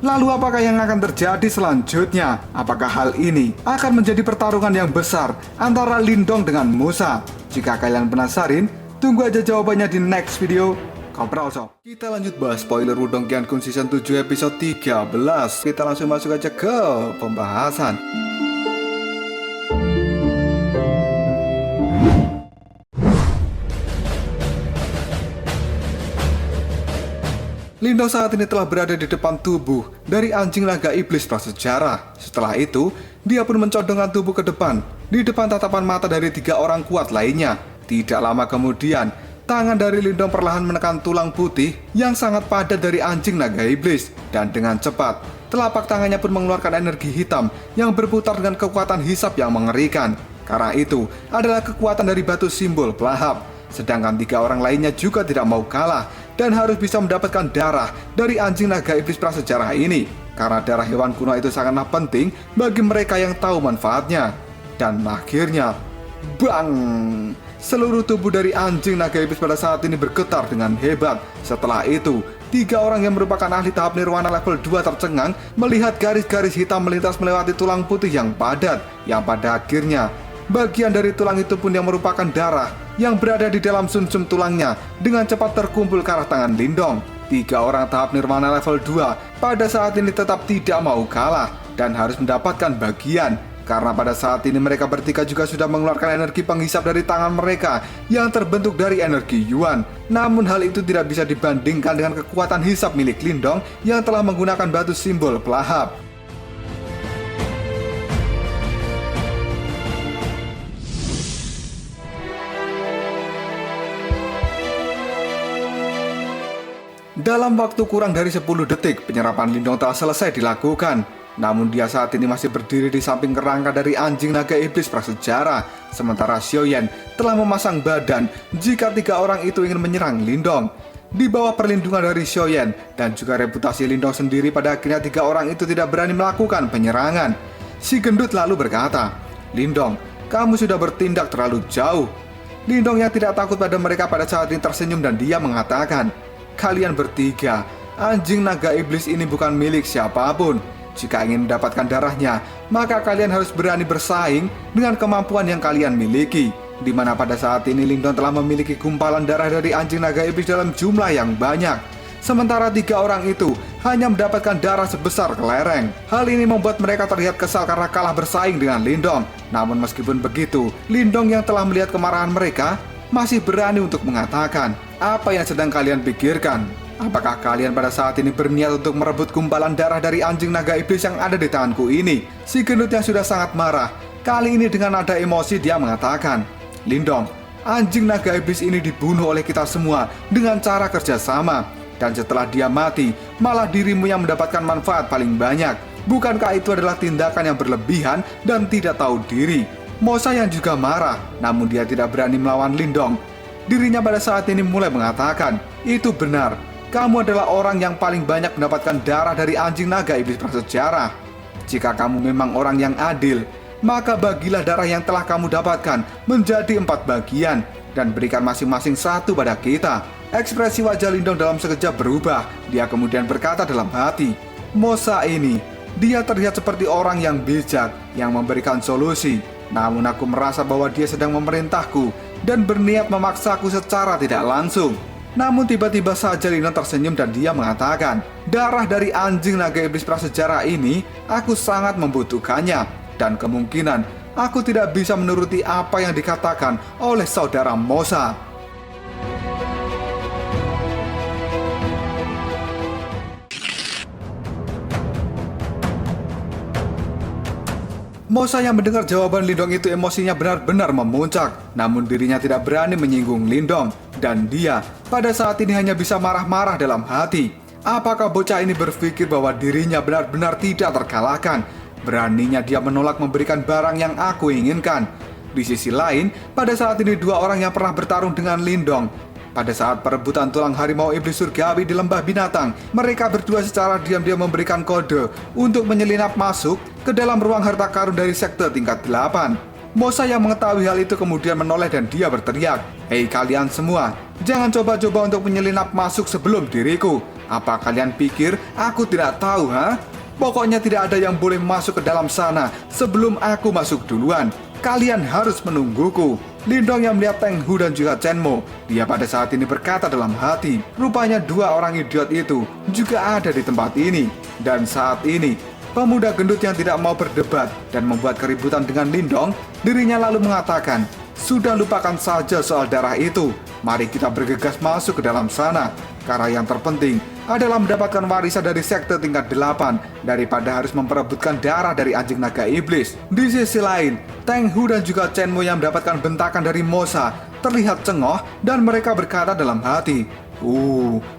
Lalu apakah yang akan terjadi selanjutnya? Apakah hal ini akan menjadi pertarungan yang besar antara Lindong dengan Musa? Jika kalian penasaran, tunggu aja jawabannya di next video. Shop. Kita lanjut bahas spoiler Wudong Qiankun Season 7 episode 13. Kita langsung masuk aja ke pembahasan. Lindong saat ini telah berada di depan tubuh dari anjing naga iblis prasejarah. Setelah itu, dia pun mencondongkan tubuh ke depan, di depan tatapan mata dari 3 orang kuat lainnya. Tidak lama kemudian, tangan dari Lindong perlahan menekan tulang putih yang sangat padat dari anjing naga iblis. Dan dengan cepat, telapak tangannya pun mengeluarkan energi hitam yang berputar dengan kekuatan hisap yang mengerikan. Karena itu adalah kekuatan dari batu simbol pelahap. Sedangkan 3 orang lainnya juga tidak mau kalah dan harus bisa mendapatkan darah dari anjing naga iblis prasejarah ini. Karena darah hewan kuno itu sangatlah penting bagi mereka yang tahu manfaatnya. Dan akhirnya, bang! Seluruh tubuh dari anjing naga iblis pada saat ini bergetar dengan hebat. Setelah itu, 3 orang yang merupakan ahli tahap nirwana level 2 tercengang melihat garis-garis hitam melintas melewati tulang putih yang padat, yang pada akhirnya bagian dari tulang itu pun yang merupakan darah yang berada di dalam sumsum tulangnya dengan cepat terkumpul ke arah tangan Lindong. 3 orang tahap nirwana level 2 pada saat ini tetap tidak mau kalah dan harus mendapatkan bagian. Karena pada saat ini mereka bertiga juga sudah mengeluarkan energi penghisap dari tangan mereka yang terbentuk dari energi Yuan. Namun hal itu tidak bisa dibandingkan dengan kekuatan hisap milik Lindong yang telah menggunakan batu simbol pelahap. Dalam waktu kurang dari 10 detik, penyerapan Lindong telah selesai dilakukan. Namun dia saat ini masih berdiri di samping kerangka dari anjing naga iblis prasejarah. Sementara Xiaoyan telah memasang badan jika 3 orang itu ingin menyerang Lindong. Di bawah perlindungan dari Xiaoyan dan juga reputasi Lindong sendiri, pada akhirnya 3 orang itu tidak berani melakukan penyerangan. Si gendut lalu berkata, "Lindong, kamu sudah bertindak terlalu jauh." Lindong yang tidak takut pada mereka pada saat ini tersenyum dan dia mengatakan, "Kalian bertiga, anjing naga iblis ini bukan milik siapapun. Jika ingin mendapatkan darahnya, maka kalian harus berani bersaing dengan kemampuan yang kalian miliki." Di mana pada saat ini Lindong telah memiliki gumpalan darah dari anjing naga iblis dalam jumlah yang banyak. Sementara 3 orang itu hanya mendapatkan darah sebesar kelereng. Hal ini membuat mereka terlihat kesal karena kalah bersaing dengan Lindong. Namun meskipun begitu, Lindong yang telah melihat kemarahan mereka masih berani untuk mengatakan, "Apa yang sedang kalian pikirkan? Apakah kalian pada saat ini berniat untuk merebut gumpalan darah dari anjing naga iblis yang ada di tanganku ini?" Si gendut yang sudah sangat marah, kali ini dengan nada emosi dia mengatakan, "Lindong, anjing naga iblis ini dibunuh oleh kita semua dengan cara kerjasama. Dan setelah dia mati, malah dirimu yang mendapatkan manfaat paling banyak. Bukankah itu adalah tindakan yang berlebihan dan tidak tahu diri?" Mosa yang juga marah, namun dia tidak berani melawan Lindong. Dirinya pada saat ini mulai mengatakan, "Itu benar. Kamu adalah orang yang paling banyak mendapatkan darah dari anjing naga iblis prasejarah. Jika kamu memang orang yang adil, maka bagilah darah yang telah kamu dapatkan menjadi 4 bagian dan berikan masing-masing 1 pada kita." Ekspresi wajah Lindong dalam sekejap berubah. Dia kemudian berkata dalam hati, "Mosa ini, dia terlihat seperti orang yang bijak, yang memberikan solusi. Namun aku merasa bahwa dia sedang memerintahku dan berniat memaksaku secara tidak langsung." Namun tiba-tiba saja Lindong tersenyum dan dia mengatakan, "Darah dari anjing naga iblis prasejarah ini, aku sangat membutuhkannya. dan kemungkinan aku tidak bisa menuruti apa yang dikatakan oleh saudara Mosa. Mosa yang mendengar jawaban Lindong itu emosinya benar-benar memuncak. Namun dirinya tidak berani menyinggung Lindong. Dan dia pada saat ini hanya bisa marah-marah dalam hati. Apakah bocah ini berpikir bahwa dirinya benar-benar tidak terkalahkan? Beraninya dia menolak memberikan barang yang aku inginkan. Di sisi lain, pada saat ini dua orang yang pernah bertarung dengan Lindong, pada saat perebutan tulang harimau iblis surgawi di lembah binatang, mereka berdua secara diam-diam memberikan kode untuk menyelinap masuk ke dalam ruang harta karun dari sekte tingkat 8. Mosa yang mengetahui hal itu kemudian menoleh dan dia berteriak, "Hei kalian semua, jangan coba-coba untuk menyelinap masuk sebelum diriku. Apa kalian pikir aku tidak tahu, ha? Pokoknya tidak ada yang boleh masuk ke dalam sana sebelum aku masuk duluan. Kalian harus menungguku." Lindong yang melihat Teng Hu dan juga Chen Mo, dia pada saat ini berkata dalam hati, rupanya dua orang idiot itu juga ada di tempat ini. Dan saat ini, pemuda gendut yang tidak mau berdebat dan membuat keributan dengan Lindong, dirinya lalu mengatakan, "Sudah lupakan saja soal darah itu. Mari kita bergegas masuk ke dalam sana. Karena yang terpenting adalah mendapatkan warisan dari sekte tingkat 8 daripada harus memperebutkan darah dari anjing naga iblis." Di sisi lain, Teng Hu dan juga Chen Mo yang mendapatkan bentakan dari Mosa terlihat cengok dan mereka berkata dalam hati,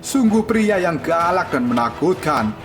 sungguh pria yang galak dan menakutkan."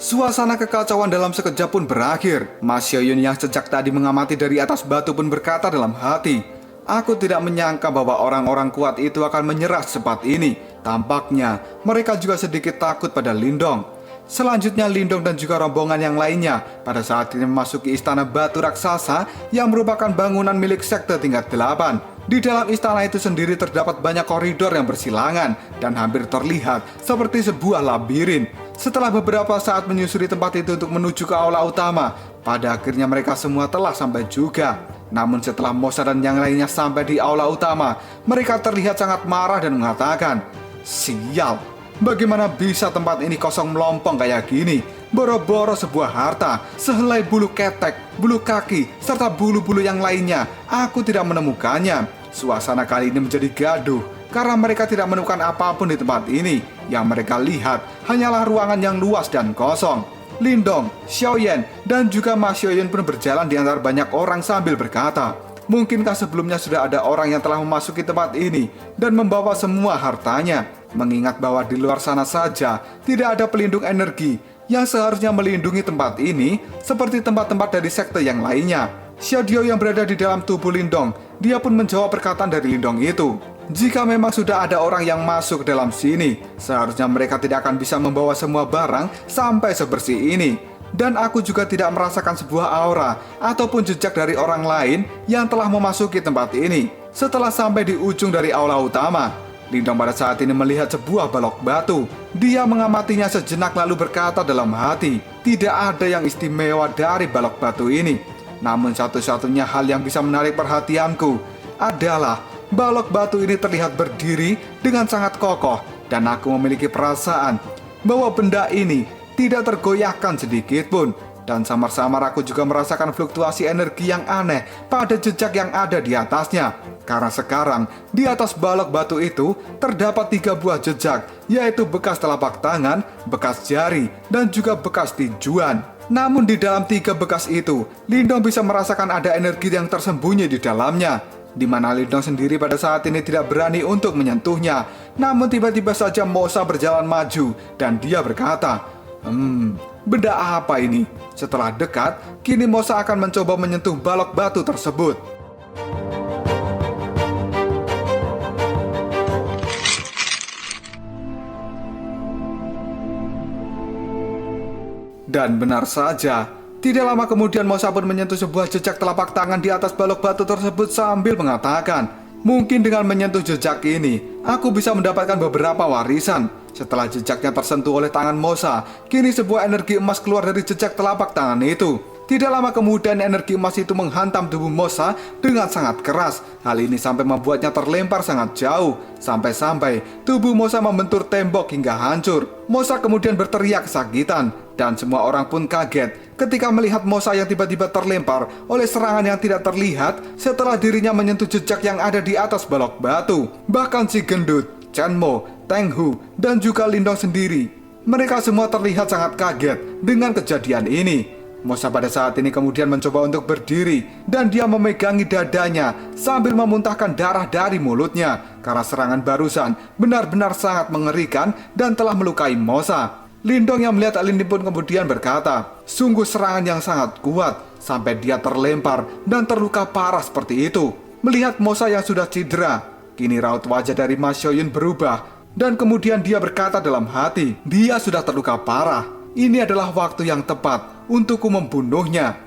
Suasana kekacauan dalam sekejap pun berakhir. Ma Xiaoyun yang sejak tadi mengamati dari atas batu pun berkata dalam hati, "Aku tidak menyangka bahwa orang-orang kuat itu akan menyerah secepat ini. Tampaknya mereka juga sedikit takut pada Lindong." Selanjutnya Lindong dan juga rombongan yang lainnya pada saat ini memasuki istana batu raksasa yang merupakan bangunan milik sekte tingkat 8. Di dalam istana itu sendiri terdapat banyak koridor yang bersilangan dan hampir terlihat seperti sebuah labirin. Setelah beberapa saat menyusuri tempat itu untuk menuju ke aula utama, pada akhirnya mereka semua telah sampai juga. Namun setelah Mosa dan yang lainnya sampai di aula utama, mereka terlihat sangat marah dan mengatakan, "Sial, bagaimana bisa tempat ini kosong melompong kayak gini? Boro-boro sebuah harta, sehelai bulu ketek, bulu kaki, serta bulu-bulu yang lainnya, aku tidak menemukannya." Suasana kali ini menjadi gaduh karena mereka tidak menemukan apapun di tempat ini. Yang mereka lihat hanyalah ruangan yang luas dan kosong. Lindong, Xiaoyan, dan juga Ma Xiaoyun pun berjalan di antara banyak orang sambil berkata, "Mungkinkah sebelumnya sudah ada orang yang telah memasuki tempat ini dan membawa semua hartanya? Mengingat bahwa di luar sana saja tidak ada pelindung energi yang seharusnya melindungi tempat ini seperti tempat-tempat dari sekte yang lainnya." Xiao Dio yang berada di dalam tubuh Lindong, dia pun menjawab perkataan dari Lindong itu. Jika memang sudah ada orang yang masuk ke dalam sini, seharusnya mereka tidak akan bisa membawa semua barang sampai sebersih ini. Dan aku juga tidak merasakan sebuah aura ataupun jejak dari orang lain yang telah memasuki tempat ini. Setelah sampai di ujung dari aula utama, Lindong pada saat ini melihat sebuah balok batu. Dia mengamatinya sejenak lalu berkata dalam hati, tidak ada yang istimewa dari balok batu ini. Namun satu-satunya hal yang bisa menarik perhatianku adalah balok batu ini terlihat berdiri dengan sangat kokoh. Dan aku memiliki perasaan bahwa benda ini tidak tergoyahkan sedikit pun. Dan samar-samar aku juga merasakan fluktuasi energi yang aneh pada jejak yang ada di atasnya. Karena sekarang di atas balok batu itu terdapat 3 buah jejak, yaitu bekas telapak tangan, bekas jari, dan juga bekas tinjuan. Namun di dalam 3 bekas itu, Lindong bisa merasakan ada energi yang tersembunyi di dalamnya, di mana Lindong sendiri pada saat ini tidak berani untuk menyentuhnya. Namun tiba-tiba saja Mosa berjalan maju dan dia berkata, benda apa ini? Setelah dekat, kini Mosa akan mencoba menyentuh balok batu tersebut. Dan benar saja, tidak lama kemudian Mosa pun menyentuh sebuah jejak telapak tangan di atas balok batu tersebut sambil mengatakan, mungkin dengan menyentuh jejak ini, aku bisa mendapatkan beberapa warisan. Setelah jejaknya tersentuh oleh tangan Mosa, kini sebuah energi emas keluar dari jejak telapak tangan itu. Tidak lama kemudian energi emas itu menghantam tubuh Mosa dengan sangat keras. Hal ini sampai membuatnya terlempar sangat jauh. Sampai-sampai tubuh Mosa membentur tembok hingga hancur. Mosa kemudian berteriak kesakitan. Dan semua orang pun kaget ketika melihat Mosa yang tiba-tiba terlempar oleh serangan yang tidak terlihat setelah dirinya menyentuh jejak yang ada di atas balok batu. Bahkan si gendut, Chenmo, Teng Hu, dan juga Lindong sendiri, mereka semua terlihat sangat kaget dengan kejadian ini. Mosa pada saat ini kemudian mencoba untuk berdiri dan dia memegangi dadanya sambil memuntahkan darah dari mulutnya karena serangan barusan benar-benar sangat mengerikan dan telah melukai Mosa. Lindong yang melihat hal ini pun kemudian berkata, sungguh serangan yang sangat kuat sampai dia terlempar dan terluka parah seperti itu. Melihat Mosa yang sudah cedera, kini raut wajah dari Ma Xiaoyun berubah dan kemudian dia berkata dalam hati, dia sudah terluka parah. Ini adalah waktu yang tepat untukku membunuhnya.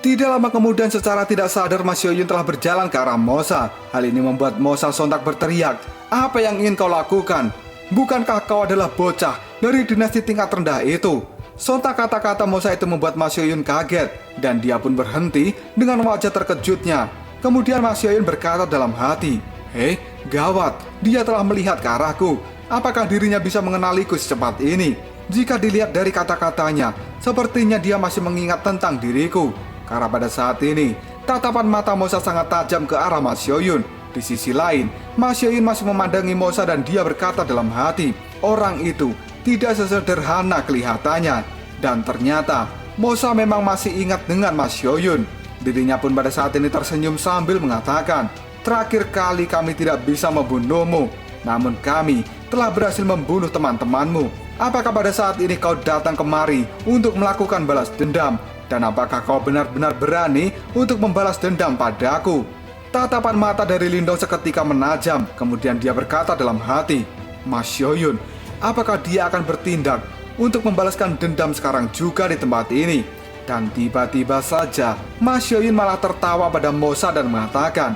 Tidak lama kemudian secara tidak sadar Ma Xiaoyun telah berjalan ke arah Mosa. Hal ini membuat Mosa sontak berteriak, apa yang ingin kau lakukan? Bukankah kau adalah bocah dari dinasti tingkat rendah itu? Sontak kata-kata Mosa itu membuat Ma Xiaoyun kaget dan dia pun berhenti dengan wajah terkejutnya. Kemudian Ma Xiaoyun berkata dalam hati, hei, gawat, dia telah melihat ke arahku. Apakah dirinya bisa mengenaliku secepat ini? Jika dilihat dari kata-katanya, sepertinya dia masih mengingat tentang diriku. Karena pada saat ini, tatapan mata Mosa sangat tajam ke arah Ma Xiaoyun. Di sisi lain, Ma Xiaoyun masih memandangi Mosa dan dia berkata dalam hati, orang itu tidak sesederhana kelihatannya. Dan ternyata, Mosa memang masih ingat dengan Ma Xiaoyun. Dirinya pun pada saat ini tersenyum sambil mengatakan, terakhir kali kami tidak bisa membunuhmu, namun kami telah berhasil membunuh teman-temanmu. Apakah pada saat ini kau datang kemari untuk melakukan balas dendam? Dan apakah kau benar-benar berani untuk membalas dendam padaku? Tatapan mata dari Lindong seketika menajam, kemudian dia berkata dalam hati, Ma Xiaoyun, apakah dia akan bertindak untuk membalaskan dendam sekarang juga di tempat ini? Dan tiba-tiba saja, Ma Xiaoyun malah tertawa pada Mosa dan mengatakan,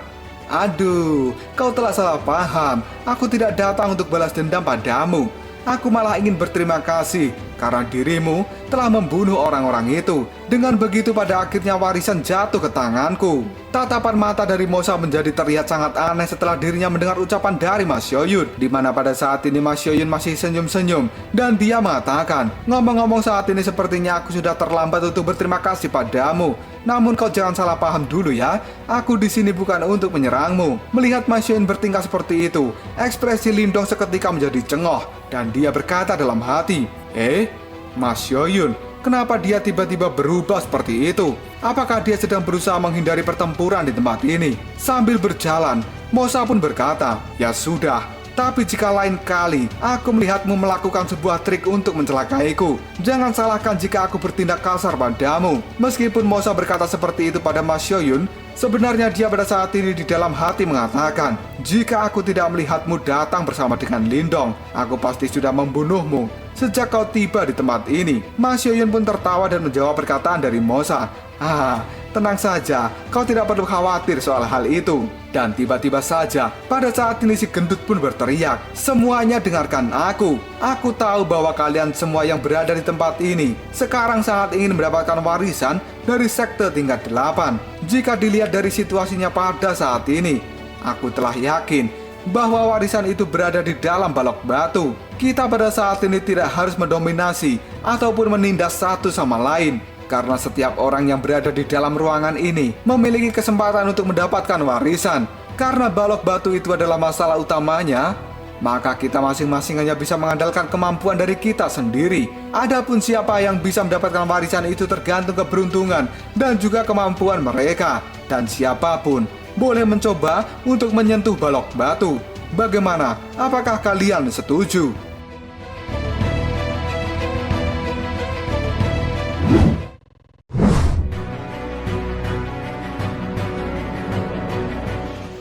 aduh, kau telah salah paham. Aku tidak datang untuk balas dendam padamu. Aku malah ingin berterima kasih karena dirimu telah membunuh orang-orang itu. Dengan begitu pada akhirnya warisan jatuh ke tanganku. Tatapan mata dari Mosa menjadi terlihat sangat aneh setelah dirinya mendengar ucapan dari Ma Xiaoyun, di mana pada saat ini Ma Xiaoyun masih senyum-senyum dan dia mengatakan, ngomong-ngomong saat ini sepertinya aku sudah terlambat untuk berterima kasih padamu. Namun kau jangan salah paham dulu ya. Aku di sini bukan untuk menyerangmu. Melihat Ma Xiaoyun bertingkah seperti itu, ekspresi Lindong seketika menjadi cengok dan dia berkata dalam hati, Ma Xiaoyun, kenapa dia tiba-tiba berubah seperti itu? Apakah dia sedang berusaha menghindari pertempuran di tempat ini? Sambil berjalan, Mosa pun berkata, ya sudah, tapi jika lain kali aku melihatmu melakukan sebuah trik untuk mencelakaiku, jangan salahkan jika aku bertindak kasar padamu. Meskipun Mosa berkata seperti itu pada Ma Xiaoyun, sebenarnya dia pada saat ini di dalam hati mengatakan, jika aku tidak melihatmu datang bersama dengan Lindong, aku pasti sudah membunuhmu sejak kau tiba di tempat ini. Ma Xiaoyun pun tertawa dan menjawab perkataan dari Mosa. Tenang saja, kau tidak perlu khawatir soal hal itu. Dan tiba-tiba saja, pada saat ini si gendut pun berteriak, semuanya dengarkan aku. Aku tahu bahwa kalian semua yang berada di tempat ini sekarang sangat ingin mendapatkan warisan dari sekte tingkat 8. Jika dilihat dari situasinya pada saat ini, aku telah yakin bahwa warisan itu berada di dalam balok batu. Kita pada saat ini tidak harus mendominasi ataupun menindas satu sama lain, karena setiap orang yang berada di dalam ruangan ini memiliki kesempatan untuk mendapatkan warisan. Karena balok batu itu adalah masalah utamanya, maka kita masing-masing hanya bisa mengandalkan kemampuan dari kita sendiri. Adapun siapa yang bisa mendapatkan warisan itu tergantung keberuntungan dan juga kemampuan mereka. Dan siapapun boleh mencoba untuk menyentuh balok batu. Bagaimana? Apakah kalian setuju?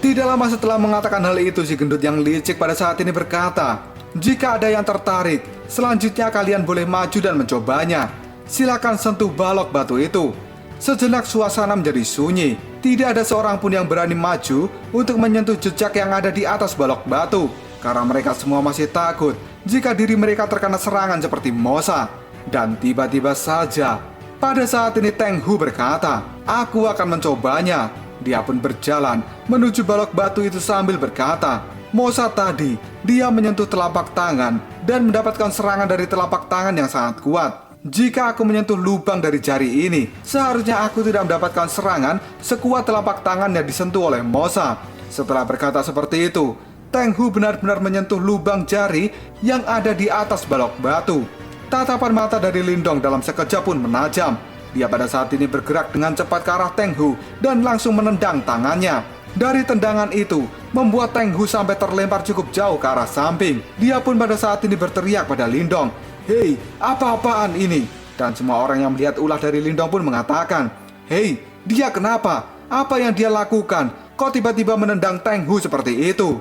Tidak lama setelah mengatakan hal itu, si gendut yang licik pada saat ini berkata, jika ada yang tertarik, selanjutnya kalian boleh maju dan mencobanya. Silakan sentuh balok batu itu. Sejenak suasana menjadi sunyi. Tidak ada seorang pun yang berani maju untuk menyentuh jejak yang ada di atas balok batu, karena mereka semua masih takut jika diri mereka terkena serangan seperti Mosa. Dan tiba-tiba saja, pada saat ini Teng Hu berkata, "Aku akan mencobanya." Dia pun berjalan menuju balok batu itu sambil berkata, "Mosa tadi, dia menyentuh telapak tangan dan mendapatkan serangan dari telapak tangan yang sangat kuat. Jika aku menyentuh lubang dari jari ini, seharusnya aku tidak mendapatkan serangan sekuat telapak tangan yang disentuh oleh Mosa." Setelah berkata seperti itu, Teng Hu benar-benar menyentuh lubang jari yang ada di atas balok batu. Tatapan mata dari Lindong dalam sekejap pun menajam. Dia pada saat ini bergerak dengan cepat ke arah Teng Hu dan langsung menendang tangannya. Dari tendangan itu, membuat Teng Hu sampai terlempar cukup jauh ke arah samping. Dia pun pada saat ini berteriak pada Lindong, "Hei, apa-apaan ini?" Dan semua orang yang melihat ulah dari Lindong pun mengatakan, "Hei, dia kenapa? Apa yang dia lakukan? Kok tiba-tiba menendang Teng Hu seperti itu?"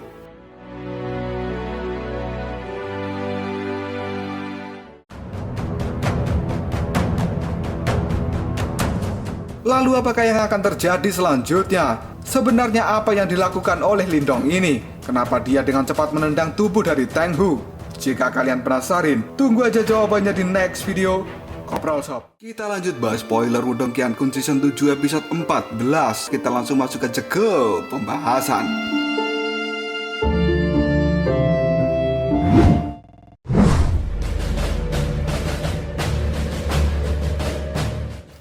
Lalu apakah yang akan terjadi selanjutnya? Sebenarnya apa yang dilakukan oleh Lindong ini? Kenapa dia dengan cepat menendang tubuh dari Teng Hu? Jika kalian penasaran, tunggu aja jawabannya di next video. Kopral Shop. Kita lanjut bahas spoiler Wudong Qiankun Season 7 episode 14. Kita langsung masuk ke pembahasan.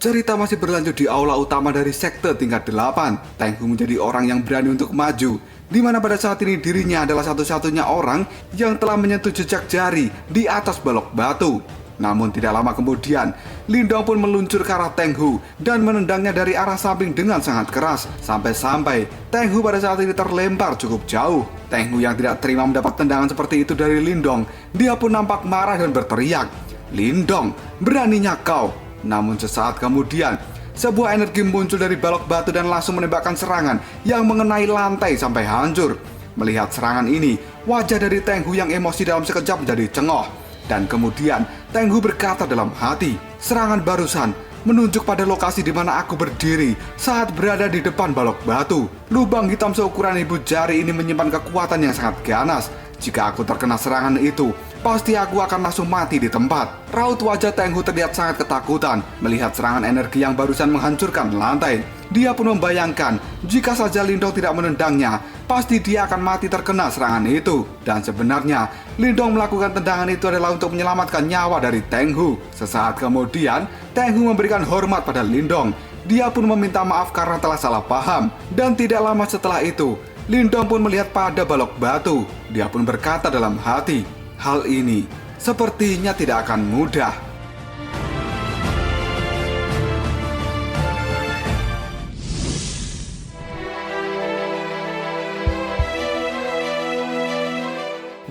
Cerita masih berlanjut di aula utama dari sekte tingkat 8. Teng Hu menjadi orang yang berani untuk maju, di mana pada saat ini dirinya adalah satu-satunya orang yang telah menyentuh jejak jari di atas balok batu. Namun tidak lama kemudian, Lindong pun meluncur ke arah Teng Hu dan menendangnya dari arah samping dengan sangat keras, sampai-sampai Teng Hu pada saat ini terlempar cukup jauh. Teng Hu yang tidak terima mendapat tendangan seperti itu dari Lindong, dia pun nampak marah dan berteriak, "Lindong, beraninya kau!" Namun sesaat kemudian, sebuah energi muncul dari balok batu dan langsung menembakkan serangan yang mengenai lantai sampai hancur. Melihat serangan ini, wajah dari Teng Hu yang emosi dalam sekejap menjadi cengok. Dan kemudian Teng Hu berkata dalam hati, "Serangan barusan menunjuk pada lokasi di mana aku berdiri saat berada di depan balok batu. Lubang hitam seukuran ibu jari ini menyimpan kekuatan yang sangat ganas. Jika aku terkena serangan itu, pasti aku akan langsung mati di tempat." Raut wajah Teng Hu terlihat sangat ketakutan melihat serangan energi yang barusan menghancurkan lantai. Dia pun membayangkan jika saja Lindong tidak menendangnya, pasti dia akan mati terkena serangan itu. Dan sebenarnya Lindong melakukan tendangan itu adalah untuk menyelamatkan nyawa dari Teng Hu. Sesaat kemudian, Teng Hu memberikan hormat pada Lindong. Dia pun meminta maaf karena telah salah paham. Dan tidak lama setelah itu, Lindong pun melihat pada balok batu. Dia pun berkata dalam hati, "Hal ini sepertinya tidak akan mudah."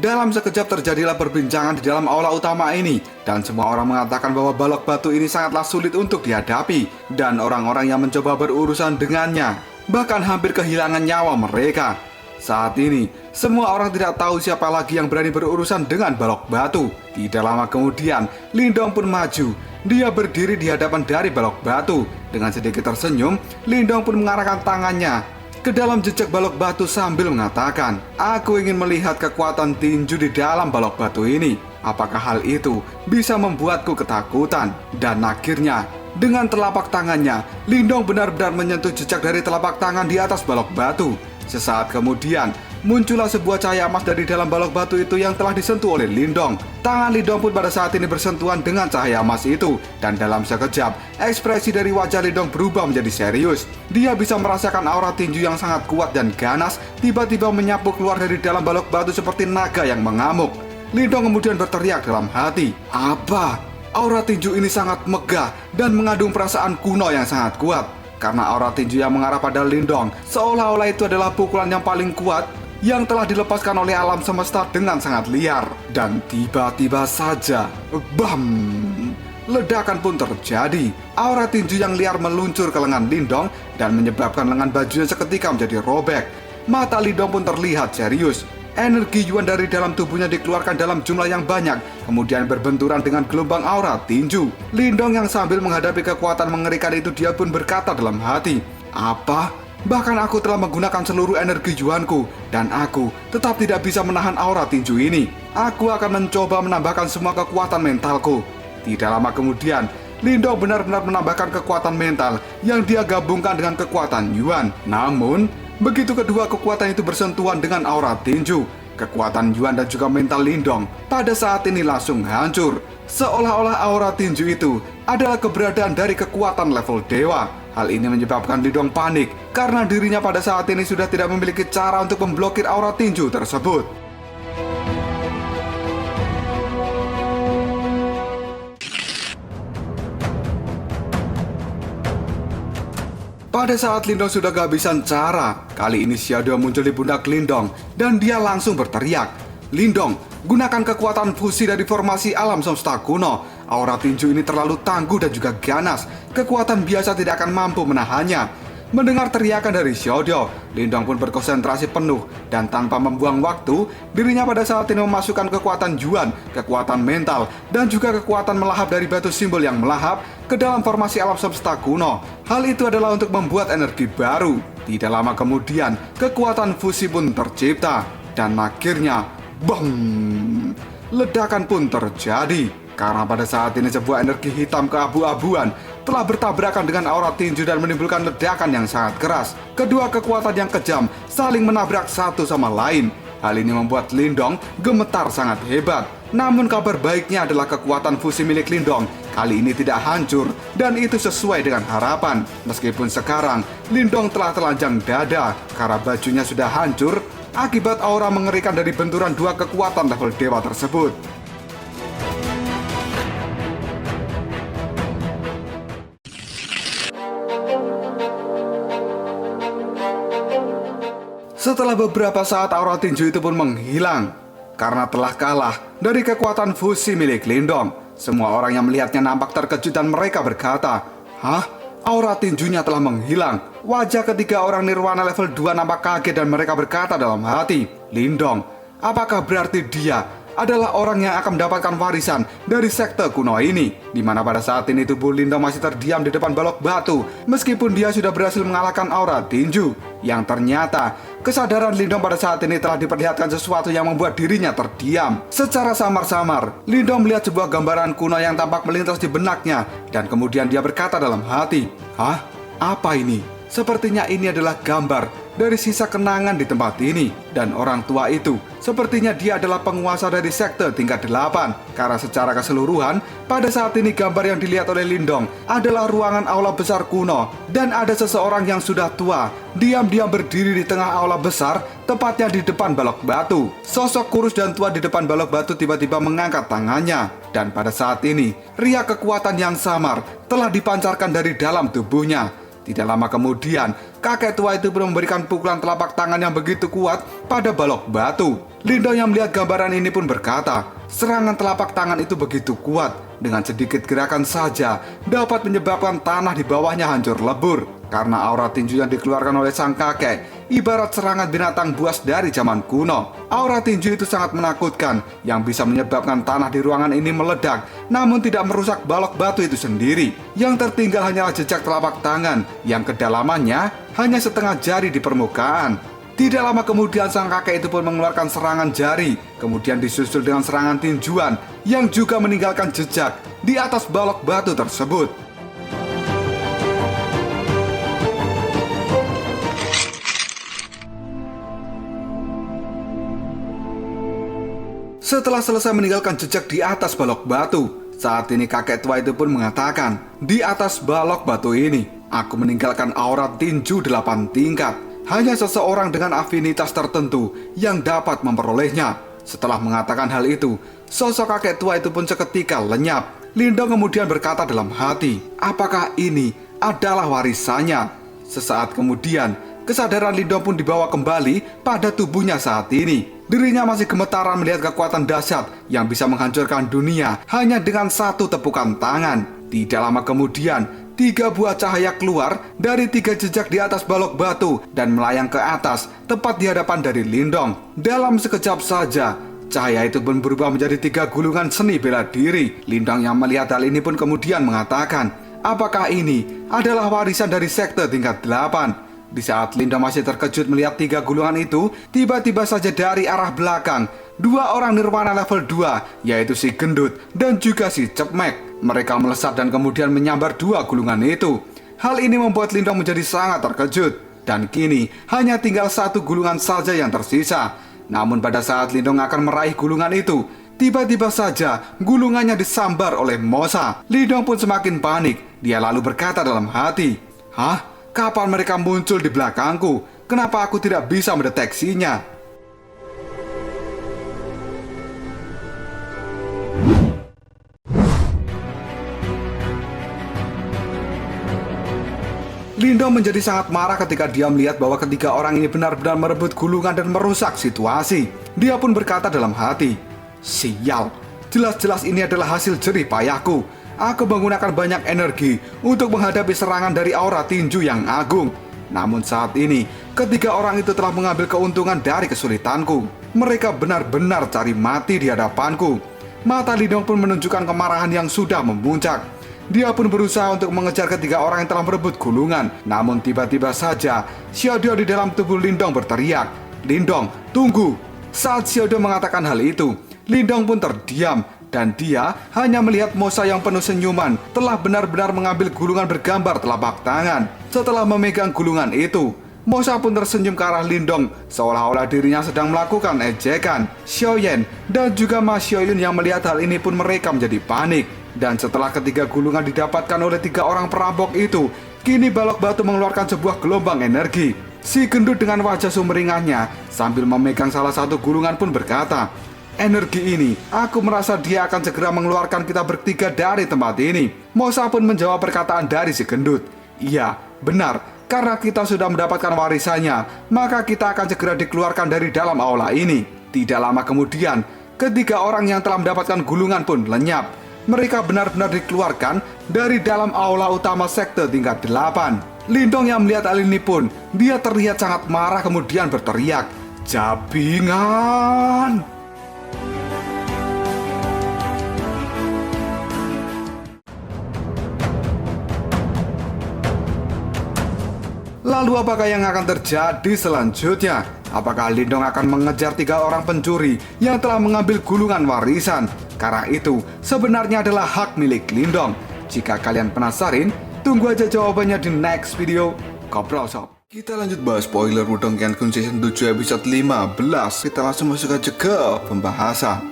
Dalam sekejap terjadilah perbincangan di dalam aula utama ini, dan semua orang mengatakan bahwa balok batu ini sangatlah sulit untuk dihadapi, dan orang-orang yang mencoba berurusan dengannya bahkan hampir kehilangan nyawa mereka. Saat ini, semua orang tidak tahu siapa lagi yang berani berurusan dengan balok batu. Tidak lama kemudian, Lindong pun maju. Dia berdiri di hadapan dari balok batu. Dengan sedikit tersenyum, Lindong pun mengarahkan tangannya ke dalam jejak balok batu sambil mengatakan, "Aku ingin melihat kekuatan tinju di dalam balok batu ini. Apakah hal itu bisa membuatku ketakutan?" Dan akhirnya, dengan telapak tangannya, Lindong benar-benar menyentuh jejak dari telapak tangan di atas balok batu. Sesaat kemudian, muncullah sebuah cahaya emas dari dalam balok batu itu yang telah disentuh oleh Lindong. Tangan Lindong pun pada saat ini bersentuhan dengan cahaya emas itu. Dan dalam sekejap, ekspresi dari wajah Lindong berubah menjadi serius. Dia bisa merasakan aura tinju yang sangat kuat dan ganas tiba-tiba menyapu keluar dari dalam balok batu seperti naga yang mengamuk. Lindong kemudian berteriak dalam hati, "Apa? Aura tinju ini sangat megah dan mengandung perasaan kuno yang sangat kuat." Karena aura tinju yang mengarah pada Lindong seolah-olah itu adalah pukulan yang paling kuat yang telah dilepaskan oleh alam semesta dengan sangat liar. Dan tiba-tiba saja, BAM! Ledakan pun terjadi. Aura tinju yang liar meluncur ke lengan Lindong dan menyebabkan lengan bajunya seketika menjadi robek. Mata Lindong pun terlihat serius. Energi Yuan dari dalam tubuhnya dikeluarkan dalam jumlah yang banyak, kemudian berbenturan dengan gelombang aura tinju. Lindong yang sambil menghadapi kekuatan mengerikan itu, dia pun berkata dalam hati, "Apa? Bahkan aku telah menggunakan seluruh energi Yuanku, dan aku tetap tidak bisa menahan aura tinju ini. Aku akan mencoba menambahkan semua kekuatan mentalku." Tidak lama kemudian, Lindong benar-benar menambahkan kekuatan mental yang dia gabungkan dengan kekuatan Yuan. Namun, begitu kedua kekuatan itu bersentuhan dengan aura tinju, kekuatan Yuan dan juga mental Lindong pada saat ini langsung hancur. Seolah-olah aura tinju itu adalah keberadaan dari kekuatan level dewa. Hal ini menyebabkan Lindong panik karena dirinya pada saat ini sudah tidak memiliki cara untuk memblokir aura tinju tersebut. Pada saat Lindong sudah kehabisan cara, kali ini Xiaodio muncul di pundak Lindong dan dia langsung berteriak, "Lindong, gunakan kekuatan fusi dari formasi alam semesta kuno. Aura tinju ini terlalu tangguh dan juga ganas. Kekuatan biasa tidak akan mampu menahannya." Mendengar teriakan dari Xiaodio, Lindong pun berkonsentrasi penuh dan tanpa membuang waktu, dirinya pada saat ini memasukkan kekuatan Yuan, kekuatan mental, dan juga kekuatan melahap dari batu simbol yang melahap ke dalam formasi alam semesta kuno. Hal itu adalah untuk membuat energi baru. Tidak lama kemudian, kekuatan fusi pun tercipta dan akhirnya, BOM! Ledakan pun terjadi. Karena pada saat ini sebuah energi hitam keabu-abuan telah bertabrakan dengan aura tinju dan menimbulkan ledakan yang sangat keras. Kedua kekuatan yang kejam saling menabrak satu sama lain. Hal ini membuat Lindong gemetar sangat hebat. Namun kabar baiknya adalah kekuatan fusi milik Lindong kali ini tidak hancur dan itu sesuai dengan harapan. Meskipun sekarang Lindong telah telanjang dada karena bajunya sudah hancur akibat aura mengerikan dari benturan dua kekuatan level dewa tersebut. Setelah beberapa saat aura tinju itu pun menghilang karena telah kalah dari kekuatan fusi milik Lindong. Semua orang yang melihatnya nampak terkejut dan mereka berkata, "Hah? Aura tinjunya telah menghilang." Wajah ketiga orang Nirwana level 2 nampak kaget dan mereka berkata dalam hati, "Lindong, apakah berarti dia adalah orang yang akan mendapatkan warisan dari sekte kuno ini?" Dimana pada saat ini tubuh Lindong masih terdiam di depan balok batu meskipun dia sudah berhasil mengalahkan aura tinju. Yang ternyata kesadaran Lindong pada saat ini telah diperlihatkan sesuatu yang membuat dirinya terdiam. Secara samar-samar, Lindong melihat sebuah gambaran kuno yang tampak melintas di benaknya dan kemudian dia berkata dalam hati, "Hah? Apa ini? Sepertinya ini adalah gambar dari sisa kenangan di tempat ini. Dan orang tua itu, sepertinya dia adalah penguasa dari sekte tingkat 8. Karena secara keseluruhan, pada saat ini gambar yang dilihat oleh Lindong adalah ruangan aula besar kuno. Dan ada seseorang yang sudah tua, diam-diam berdiri di tengah aula besar, tepatnya di depan balok batu. Sosok kurus dan tua di depan balok batu tiba-tiba mengangkat tangannya. Dan pada saat ini, riak kekuatan yang samar telah dipancarkan dari dalam tubuhnya. Tidak lama kemudian, kakek tua itu pun memberikan pukulan telapak tangan yang begitu kuat pada balok batu. Lindong yang melihat gambaran ini pun berkata, serangan telapak tangan itu begitu kuat, dengan sedikit gerakan saja dapat menyebabkan tanah di bawahnya hancur lebur. Karena aura tinju yang dikeluarkan oleh sang kakek ibarat serangan binatang buas dari zaman kuno. Aura tinju itu sangat menakutkan yang bisa menyebabkan tanah di ruangan ini meledak, namun tidak merusak balok batu itu sendiri. Yang tertinggal hanyalah jejak telapak tangan yang kedalamannya hanya setengah jari di permukaan. Tidak lama kemudian sang kakek itu pun mengeluarkan serangan jari, kemudian disusul dengan serangan tinjuan yang juga meninggalkan jejak di atas balok batu tersebut. Setelah selesai meninggalkan jejak di atas balok batu, saat ini kakek tua itu pun mengatakan, di atas balok batu ini, aku meninggalkan aura tinju 8 tingkat. Hanya seseorang dengan afinitas tertentu yang dapat memperolehnya. Setelah mengatakan hal itu, sosok kakek tua itu pun seketika lenyap. Lindong kemudian berkata dalam hati, apakah ini adalah warisannya? Sesaat kemudian, kesadaran Lindong pun dibawa kembali pada tubuhnya saat ini. Dirinya masih gemetaran melihat kekuatan dahsyat yang bisa menghancurkan dunia hanya dengan satu tepukan tangan. Tidak lama kemudian, 3 buah cahaya keluar dari 3 jejak di atas balok batu dan melayang ke atas, tepat di hadapan dari Lindong. Dalam sekejap saja, cahaya itu pun berubah menjadi 3 gulungan seni bela diri. Lindong yang melihat hal ini pun kemudian mengatakan, apakah ini adalah warisan dari sekte tingkat 8? Di saat Lindong masih terkejut melihat 3 gulungan itu, tiba-tiba saja dari arah belakang, 2 orang nirwana level 2, yaitu si gendut dan juga si Cepmek. Mereka melesat dan kemudian menyambar 2 gulungan itu. Hal ini membuat Lindong menjadi sangat terkejut. Dan kini hanya tinggal 1 gulungan saja yang tersisa. Namun pada saat Lindong akan meraih gulungan itu, tiba-tiba saja gulungannya disambar oleh Mosa. Lindong pun semakin panik. Dia lalu berkata dalam hati, "Hah? Kapan mereka muncul di belakangku? Kenapa aku tidak bisa mendeteksinya?" Lindong menjadi sangat marah ketika dia melihat bahwa ketiga orang ini benar-benar merebut gulungan dan merusak situasi. Dia pun berkata dalam hati, "Sial, jelas-jelas ini adalah hasil jerih payahku. Aku menggunakan banyak energi untuk menghadapi serangan dari aura tinju yang agung. Namun saat ini, ketiga orang itu telah mengambil keuntungan dari kesulitanku. Mereka benar-benar cari mati di hadapanku." Mata Lindong pun menunjukkan kemarahan yang sudah memuncak. Dia pun berusaha untuk mengejar ketiga orang yang telah merebut gulungan. Namun tiba-tiba saja Xiaodio di dalam tubuh Lindong berteriak, "Lindong, tunggu!" Saat Xiaodio mengatakan hal itu, Lindong pun terdiam. Dan dia hanya melihat Mosa yang penuh senyuman telah benar-benar mengambil gulungan bergambar telapak tangan. Setelah memegang gulungan itu, Mosa pun tersenyum ke arah Lindong, seolah-olah dirinya sedang melakukan ejekan. Xiaoyan dan juga Ma Xiaoyun yang melihat hal ini pun mereka menjadi panik. Dan setelah ketiga gulungan didapatkan oleh 3 orang perampok itu, kini balok batu mengeluarkan sebuah gelombang energi. Si gendut dengan wajah sumringahnya sambil memegang salah satu gulungan pun berkata, "Energi ini, aku merasa dia akan segera mengeluarkan kita bertiga dari tempat ini." Mosa pun menjawab perkataan dari si gendut, "Iya, benar. Karena kita sudah mendapatkan warisannya, maka kita akan segera dikeluarkan dari dalam aula ini." Tidak lama kemudian, ketiga orang yang telah mendapatkan gulungan pun lenyap. Mereka benar-benar dikeluarkan dari dalam aula utama sekte tingkat 8. Lindong yang melihat hal ini pun, dia terlihat sangat marah kemudian berteriak, "Cabingan!" Lalu apakah yang akan terjadi selanjutnya? Apakah Lindong akan mengejar 3 orang pencuri yang telah mengambil gulungan warisan? Karena itu sebenarnya adalah hak milik Lindong. Jika kalian penasaran, tunggu aja jawabannya di next video. Ngobrol sob. Kita lanjut bahas spoiler Wudong Kenkun Season 7 episode 15. Kita langsung masuk aja ke pembahasan.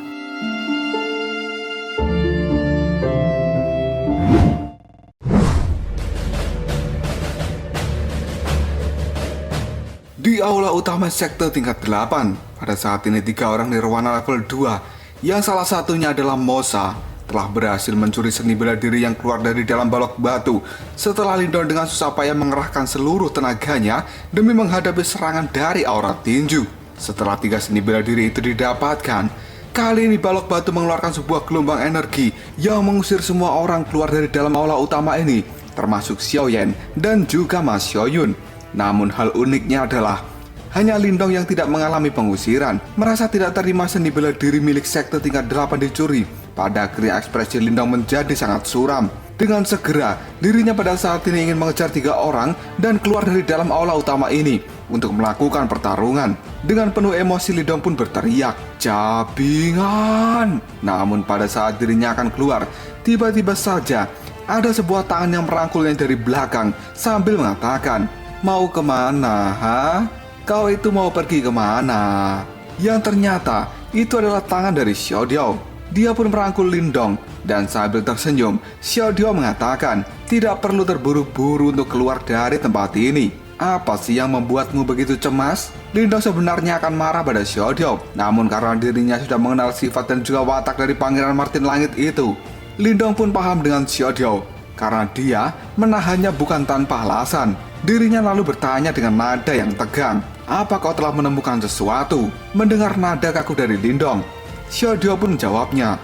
Di aula utama sekte tingkat 8, pada saat ini 3 orang nirwana level 2, yang salah satunya adalah Mosa, telah berhasil mencuri seni bela diri yang keluar dari dalam balok batu setelah Lindong dengan susah payah mengerahkan seluruh tenaganya demi menghadapi serangan dari aura tinju. Setelah 3 seni bela diri itu didapatkan, kali ini balok batu mengeluarkan sebuah gelombang energi yang mengusir semua orang keluar dari dalam aula utama ini, termasuk Xiaoyan dan juga Ma Xiaoyun. Namun hal uniknya adalah hanya Lindong yang tidak mengalami pengusiran. Merasa tidak terima seni bela diri milik sekte tingkat 8 dicuri, pada akhirnya ekspresi Lindong menjadi sangat suram. Dengan segera, dirinya pada saat ini ingin mengejar 3 orang dan keluar dari dalam aula utama ini untuk melakukan pertarungan. Dengan penuh emosi, Lindong pun berteriak, "Cabingan!" Namun pada saat dirinya akan keluar, tiba-tiba saja ada sebuah tangan yang merangkulnya dari belakang sambil mengatakan, "Mau kemana, ha? Kau itu mau pergi kemana?" Yang ternyata itu adalah tangan dari Xiaodio. Dia pun merangkul Lindong dan sambil tersenyum, Xiaodio mengatakan, "Tidak perlu terburu-buru untuk keluar dari tempat ini. Apa sih yang membuatmu begitu cemas?" Lindong sebenarnya akan marah pada Xiaodio, namun karena dirinya sudah mengenal sifat dan juga watak dari Pangeran Martin Langit itu, Lindong pun paham dengan Xiaodio. Karena dia menahannya bukan tanpa alasan. Dirinya lalu bertanya dengan nada yang tegang, "Apa kau telah menemukan sesuatu?" Mendengar nada kaku dari Lindong, Xiaodio pun menjawabnya,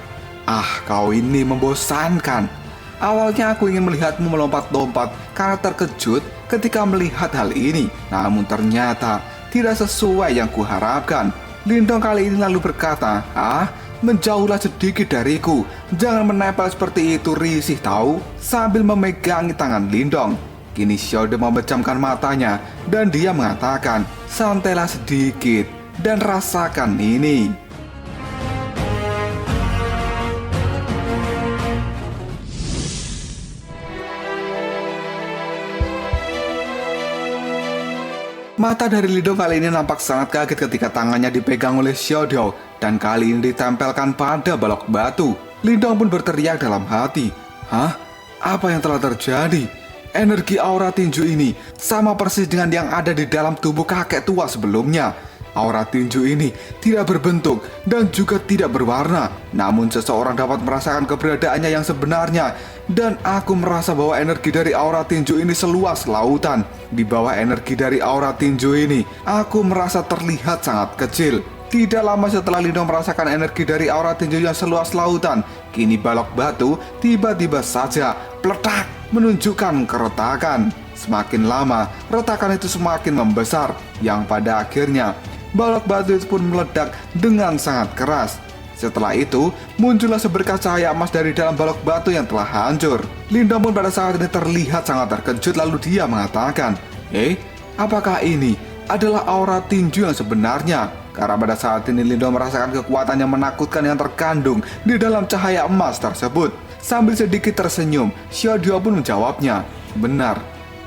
"Ah, kau ini membosankan. Awalnya aku ingin melihatmu melompat-lompat karena terkejut ketika melihat hal ini. Namun ternyata tidak sesuai yang kuharapkan. Lindong kali ini lalu berkata, menjauhlah sedikit dariku. Jangan menempel seperti itu, risih tahu. Sambil memegangi tangan Lindong. Kini Xiaodiao memejamkan matanya dan dia mengatakan, santailah sedikit dan rasakan ini. Mata dari Lindong kali ini nampak sangat kaget ketika tangannya dipegang oleh Xiaodiao dan kali ini ditempelkan pada balok batu. Lindong pun berteriak dalam hati, Apa yang telah terjadi? Energi aura tinju ini sama persis dengan yang ada di dalam tubuh kakek tua sebelumnya. Aura tinju ini tidak berbentuk dan juga tidak berwarna. Namun seseorang dapat merasakan keberadaannya yang sebenarnya. Dan aku merasa bahwa energi dari aura tinju ini seluas lautan. Di bawah energi dari aura tinju ini, aku merasa terlihat sangat kecil. Tidak lama setelah Lindong merasakan energi dari aura tinju yang seluas lautan, kini balok batu tiba-tiba saja peledak menunjukkan keretakan. Semakin lama, retakan itu semakin membesar, yang pada akhirnya balok batu itu pun meledak dengan sangat keras. Setelah itu, muncullah seberkas cahaya emas dari dalam balok batu yang telah hancur. Lindong pun pada saat ini terlihat sangat terkejut, lalu dia mengatakan, apakah ini adalah aura tinju yang sebenarnya? Karena pada saat ini Lindong merasakan kekuatan yang menakutkan yang terkandung di dalam cahaya emas tersebut. Sambil sedikit tersenyum, Xiaodiao pun menjawabnya, benar,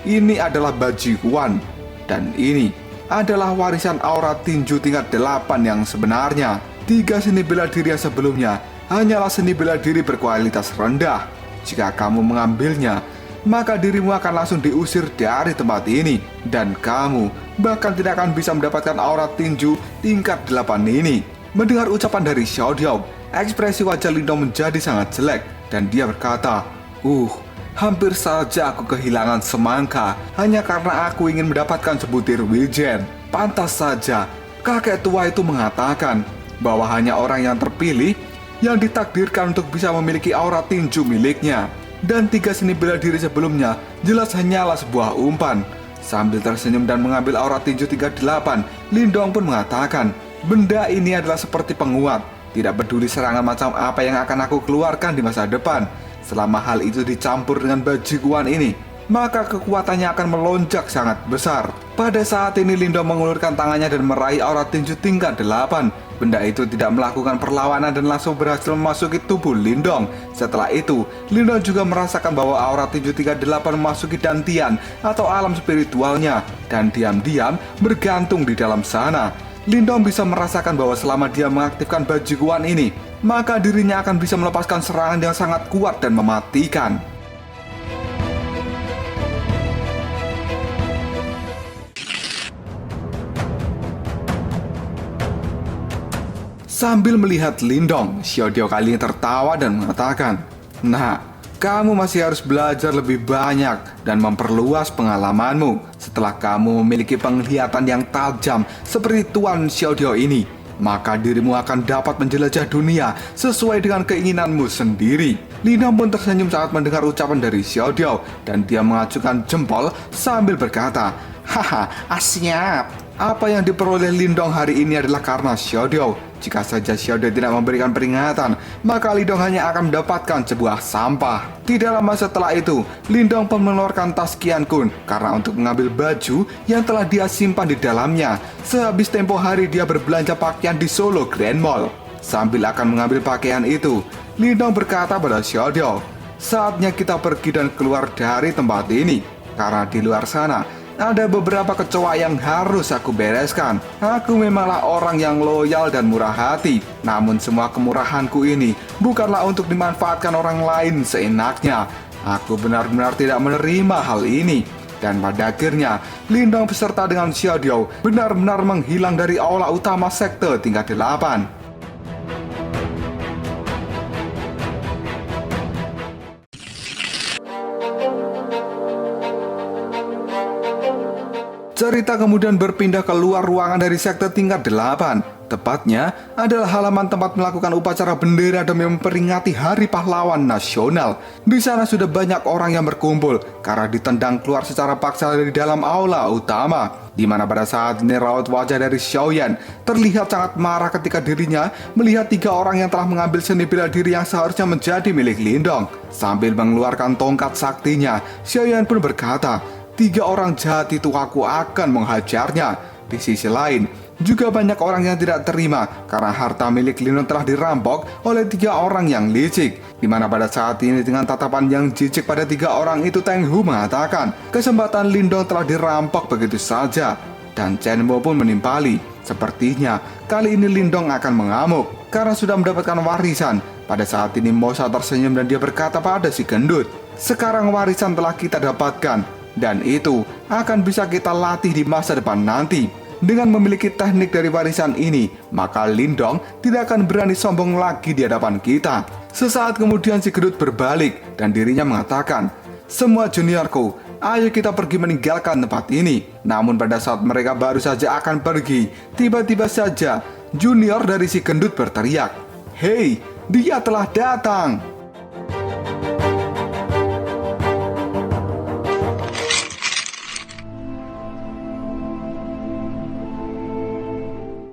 ini adalah bajiguan. Dan ini adalah warisan aura tinju tingkat 8 yang sebenarnya. 3 seni bela diri yang sebelumnya hanyalah seni bela diri berkualitas rendah. Jika kamu mengambilnya, maka dirimu akan langsung diusir dari tempat ini. Dan kamu bahkan tidak akan bisa mendapatkan aura tinju tingkat 8 ini. Mendengar ucapan dari Xiaodiao, ekspresi wajah Lindong menjadi sangat jelek. Dan dia berkata, hampir saja aku kehilangan semangka hanya karena aku ingin mendapatkan sebutir wijen. Pantas saja kakek tua itu mengatakan bahwa hanya orang yang terpilih yang ditakdirkan untuk bisa memiliki aura tinju miliknya. Dan 3 seni bela diri sebelumnya jelas hanyalah sebuah umpan. Sambil tersenyum dan mengambil aura tinju tingkat 8, Lindong pun mengatakan, benda ini adalah seperti penguat. Tidak peduli serangan macam apa yang akan aku keluarkan di masa depan, selama hal itu dicampur dengan bajiguan ini, maka kekuatannya akan melonjak sangat besar. Pada saat ini Lindong mengulurkan tangannya dan meraih aura tinju tingkat 8. Benda itu tidak melakukan perlawanan dan langsung berhasil memasuki tubuh Lindong. Setelah itu, Lindong juga merasakan bahwa aura tinju tingkat 8 memasuki dantian atau alam spiritualnya dan diam-diam bergantung di dalam sana. Lindong bisa merasakan bahwa selama dia mengaktifkan bajiguan ini, maka dirinya akan bisa melepaskan serangan yang sangat kuat dan mematikan. Sambil melihat Lindong, Xiaodiao kali ini tertawa dan mengatakan, kamu masih harus belajar lebih banyak dan memperluas pengalamanmu. Setelah kamu memiliki penglihatan yang tajam seperti Tuan Xiaodiao ini, maka dirimu akan dapat menjelajah dunia sesuai dengan keinginanmu sendiri. Lindong pun tersenyum saat mendengar ucapan dari Xiaodiao dan dia mengacukan jempol sambil berkata, siap. Apa yang diperoleh Lindong hari ini adalah karena Xiaodiao. Jika saja Xiaodiao tidak memberikan peringatan, maka Lindong hanya akan mendapatkan sebuah sampah. Tidak lama setelah itu, Lindong pun mengeluarkan tas Qian Kun karena untuk mengambil baju yang telah dia simpan di dalamnya. Sehabis tempo hari dia berbelanja pakaian di Solo Grand Mall. Sambil akan mengambil pakaian itu, Lindong berkata pada Xiaodiao, saatnya kita pergi dan keluar dari tempat ini. Karena di luar sana ada beberapa kecoa yang harus aku bereskan. Aku memanglah orang yang loyal dan murah hati. Namun semua kemurahanku ini bukanlah untuk dimanfaatkan orang lain seenaknya. Aku benar-benar tidak menerima hal ini. Dan pada akhirnya, Lindong beserta dengan Xiaodiao benar-benar menghilang dari aula utama sekte tingkat 8. Cerita kemudian berpindah keluar ruangan dari sekte tingkat 8. Tepatnya adalah halaman tempat melakukan upacara bendera demi memperingati Hari Pahlawan Nasional. Di sana sudah banyak orang yang berkumpul karena ditendang keluar secara paksa dari dalam aula utama. Di mana pada saat ini raut wajah dari Xiaoyan terlihat sangat marah ketika dirinya melihat 3 orang yang telah mengambil seni bela diri yang seharusnya menjadi milik Lindong. Sambil mengeluarkan tongkat saktinya, Xiaoyan pun berkata, 3 orang jahat itu aku akan menghajarnya. Di sisi lain, juga banyak orang yang tidak terima karena harta milik Lindong telah dirampok oleh 3 orang yang licik. Di mana pada saat ini dengan tatapan yang jijik pada 3 orang itu, Teng Hu mengatakan kesempatan Lindong telah dirampok begitu saja. Dan Chen Mo pun menimpali. Sepertinya kali ini Lindong akan mengamuk karena sudah mendapatkan warisan. Pada saat ini Mosa tersenyum dan dia berkata pada si gendut, sekarang warisan telah kita dapatkan dan itu akan bisa kita latih di masa depan nanti. Dengan memiliki teknik dari warisan ini, maka Lindong tidak akan berani sombong lagi di hadapan kita. Sesaat kemudian si gendut berbalik dan dirinya mengatakan, semua juniorku, ayo kita pergi meninggalkan tempat ini. Namun pada saat mereka baru saja akan pergi, tiba-tiba saja junior dari si gendut berteriak, hei, dia telah datang.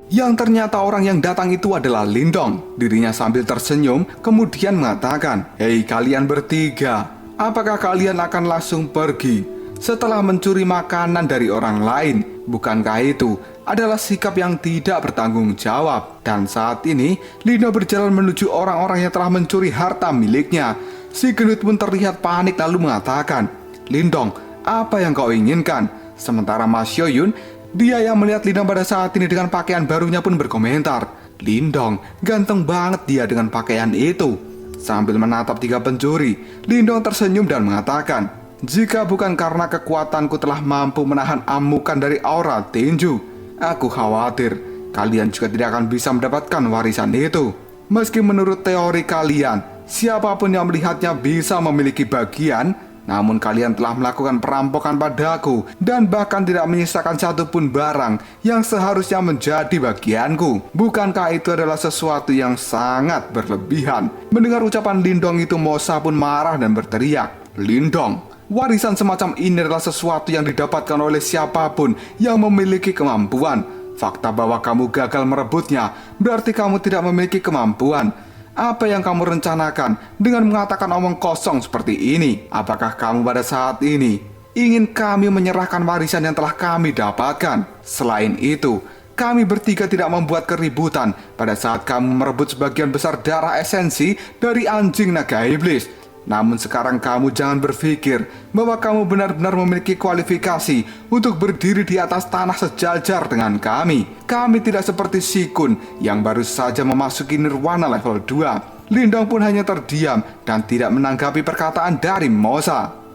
Yang ternyata orang yang datang itu adalah Lindong. Dirinya sambil tersenyum kemudian mengatakan, hei kalian bertiga, apakah kalian akan langsung pergi setelah mencuri makanan dari orang lain? Bukankah itu adalah sikap yang tidak bertanggung jawab? Dan saat ini Lindong berjalan menuju orang-orang yang telah mencuri harta miliknya. Si gendut pun terlihat panik lalu mengatakan, Lindong, apa yang kau inginkan? Sementara Mas Xiaoyun, dia yang melihat Lindong pada saat ini dengan pakaian barunya pun berkomentar, Lindong, ganteng banget dia dengan pakaian itu. Sambil menatap 3 pencuri, Lindong tersenyum dan mengatakan, jika bukan karena kekuatanku telah mampu menahan amukan dari aura tinju, aku khawatir kalian juga tidak akan bisa mendapatkan warisan itu. Meski menurut teori kalian, siapapun yang melihatnya bisa memiliki bagian, namun kalian telah melakukan perampokan padaku dan bahkan tidak menyisakan satupun barang yang seharusnya menjadi bagianku. Bukankah itu adalah sesuatu yang sangat berlebihan? Mendengar ucapan Lindong itu, Mosa pun marah dan berteriak, Lindong, warisan semacam ini adalah sesuatu yang didapatkan oleh siapapun yang memiliki kemampuan. Fakta bahwa kamu gagal merebutnya berarti kamu tidak memiliki kemampuan. Apa yang kamu rencanakan dengan mengatakan omong kosong seperti ini? Apakah kamu pada saat ini ingin kami menyerahkan warisan yang telah kami dapatkan? Selain itu, kami bertiga tidak membuat keributan pada saat kamu merebut sebagian besar darah esensi dari anjing naga iblis. Namun sekarang kamu jangan berpikir bahwa kamu benar-benar memiliki kualifikasi untuk berdiri di atas tanah sejajar dengan kami. Kami tidak seperti Shikun yang baru saja memasuki nirwana level 2. Lindong pun hanya terdiam dan tidak menanggapi perkataan dari Mosa.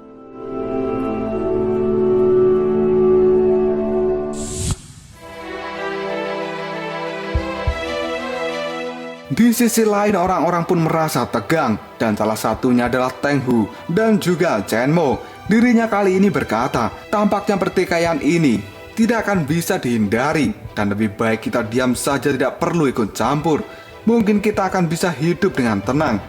Di sisi lain orang-orang pun merasa tegang dan salah satunya adalah Teng Hu dan juga Chen Mo. Dirinya kali ini berkata, tampaknya pertikaian ini tidak akan bisa dihindari dan lebih baik kita diam saja, tidak perlu ikut campur. Mungkin kita akan bisa hidup dengan tenang.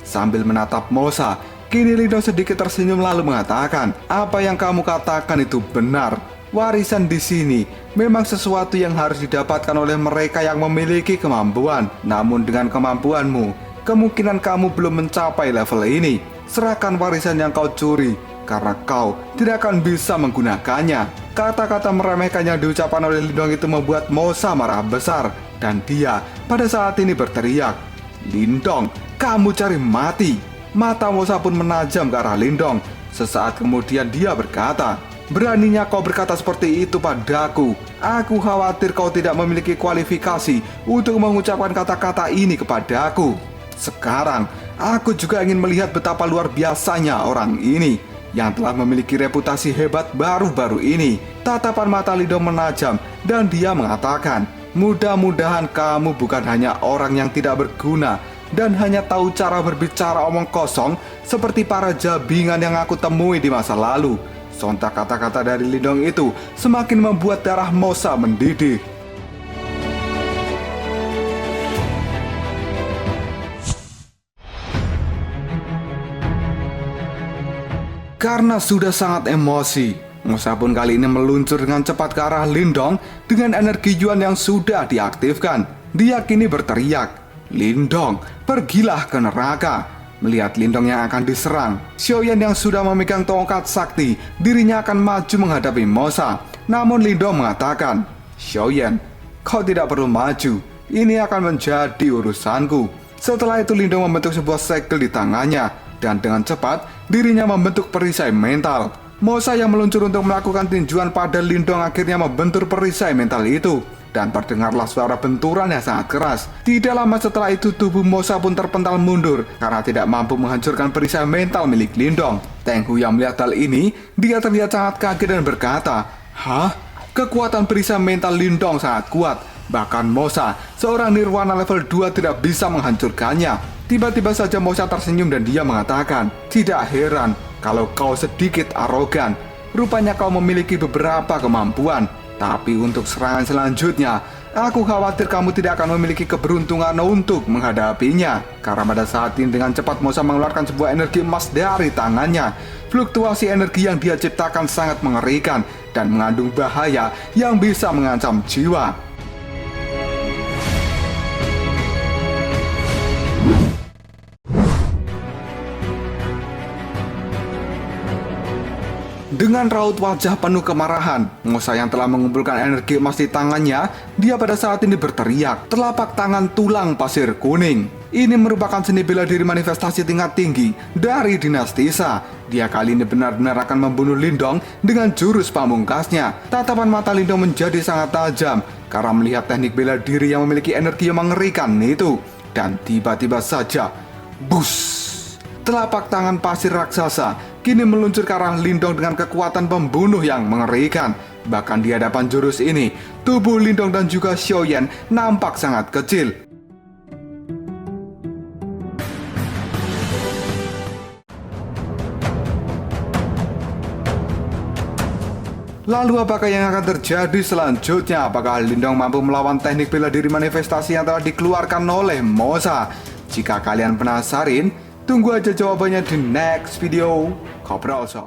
Sambil menatap Mosa, kini Lindong sedikit tersenyum lalu mengatakan, apa yang kamu katakan itu benar. Warisan di sini memang sesuatu yang harus didapatkan oleh mereka yang memiliki kemampuan. Namun dengan kemampuanmu, kemungkinan kamu belum mencapai level ini. Serahkan warisan yang kau curi, karena kau tidak akan bisa menggunakannya. Kata-kata meremehkan yang diucapkan oleh Lindong itu membuat Mosa marah besar. Dan dia pada saat ini berteriak, Lindong, kamu cari mati. Mata Mosa pun menajam ke arah Lindong. Sesaat kemudian dia berkata, beraninya kau berkata seperti itu padaku. Aku khawatir kau tidak memiliki kualifikasi untuk mengucapkan kata-kata ini kepadaku. Sekarang, aku juga ingin melihat betapa luar biasanya orang ini yang telah memiliki reputasi hebat baru-baru ini. Tatapan mata Lindong menajam dan dia mengatakan, mudah-mudahan kamu bukan hanya orang yang tidak berguna dan hanya tahu cara berbicara omong kosong seperti para jabingan yang aku temui di masa lalu. Sontak kata-kata dari Lindong itu semakin membuat darah Mosa mendidih. Karena sudah sangat emosi, Mosa pun kali ini meluncur dengan cepat ke arah Lindong dengan energi Yuan yang sudah diaktifkan. Dia kini berteriak, "Lindong, pergilah ke neraka." Melihat Lindong yang akan diserang, Xiaoyan yang sudah memegang tongkat sakti, dirinya akan maju menghadapi Mosa. Namun Lindong mengatakan, "Xiaoyan, kau tidak perlu maju. Ini akan menjadi urusanku." Setelah itu Lindong membentuk sebuah segel di tangannya, dan dengan cepat dirinya membentuk perisai mental. Mosa yang meluncur untuk melakukan tinjuan pada Lindong akhirnya membentur perisai mental itu, dan terdengarlah suara benturan yang sangat keras. Tidak lama setelah itu tubuh Mosa pun terpental mundur karena tidak mampu menghancurkan perisai mental milik Lindong. Teng Hu yang melihat hal ini, dia terlihat sangat kaget dan berkata, "Hah? Kekuatan perisai mental Lindong sangat kuat. Bahkan Mosa, seorang nirwana level 2 tidak bisa menghancurkannya." Tiba-tiba saja Mosa tersenyum dan dia mengatakan, "Tidak heran kalau kau sedikit arogan. Rupanya kau memiliki beberapa kemampuan. Tapi untuk serangan selanjutnya, aku khawatir kamu tidak akan memiliki keberuntungan untuk menghadapinya." Karena pada saat ini dengan cepat Mosa mengeluarkan sebuah energi emas dari tangannya. Fluktuasi energi yang dia ciptakan sangat mengerikan dan mengandung bahaya yang bisa mengancam jiwa. Dengan raut wajah penuh kemarahan, Mosa yang telah mengumpulkan energi emas di tangannya, dia pada saat ini berteriak, "Telapak tangan tulang pasir kuning." Ini merupakan seni bela diri manifestasi tingkat tinggi dari dinasti Sha. Dia kali ini benar-benar akan membunuh Lindong dengan jurus pamungkasnya. Tatapan mata Lindong menjadi sangat tajam karena melihat teknik bela diri yang memiliki energi yang mengerikan itu. Dan tiba-tiba saja, bus! Telapak tangan pasir raksasa kini meluncur ke arah Lindong dengan kekuatan pembunuh yang mengerikan. Bahkan di hadapan jurus ini, tubuh Lindong dan juga Xiaoyan nampak sangat kecil. Lalu apakah yang akan terjadi selanjutnya? Apakah Lindong mampu melawan teknik bela diri manifestasi yang telah dikeluarkan oleh Mosa? Jika kalian penasaran, tunggu aja jawabannya di next video. Koprol Shop.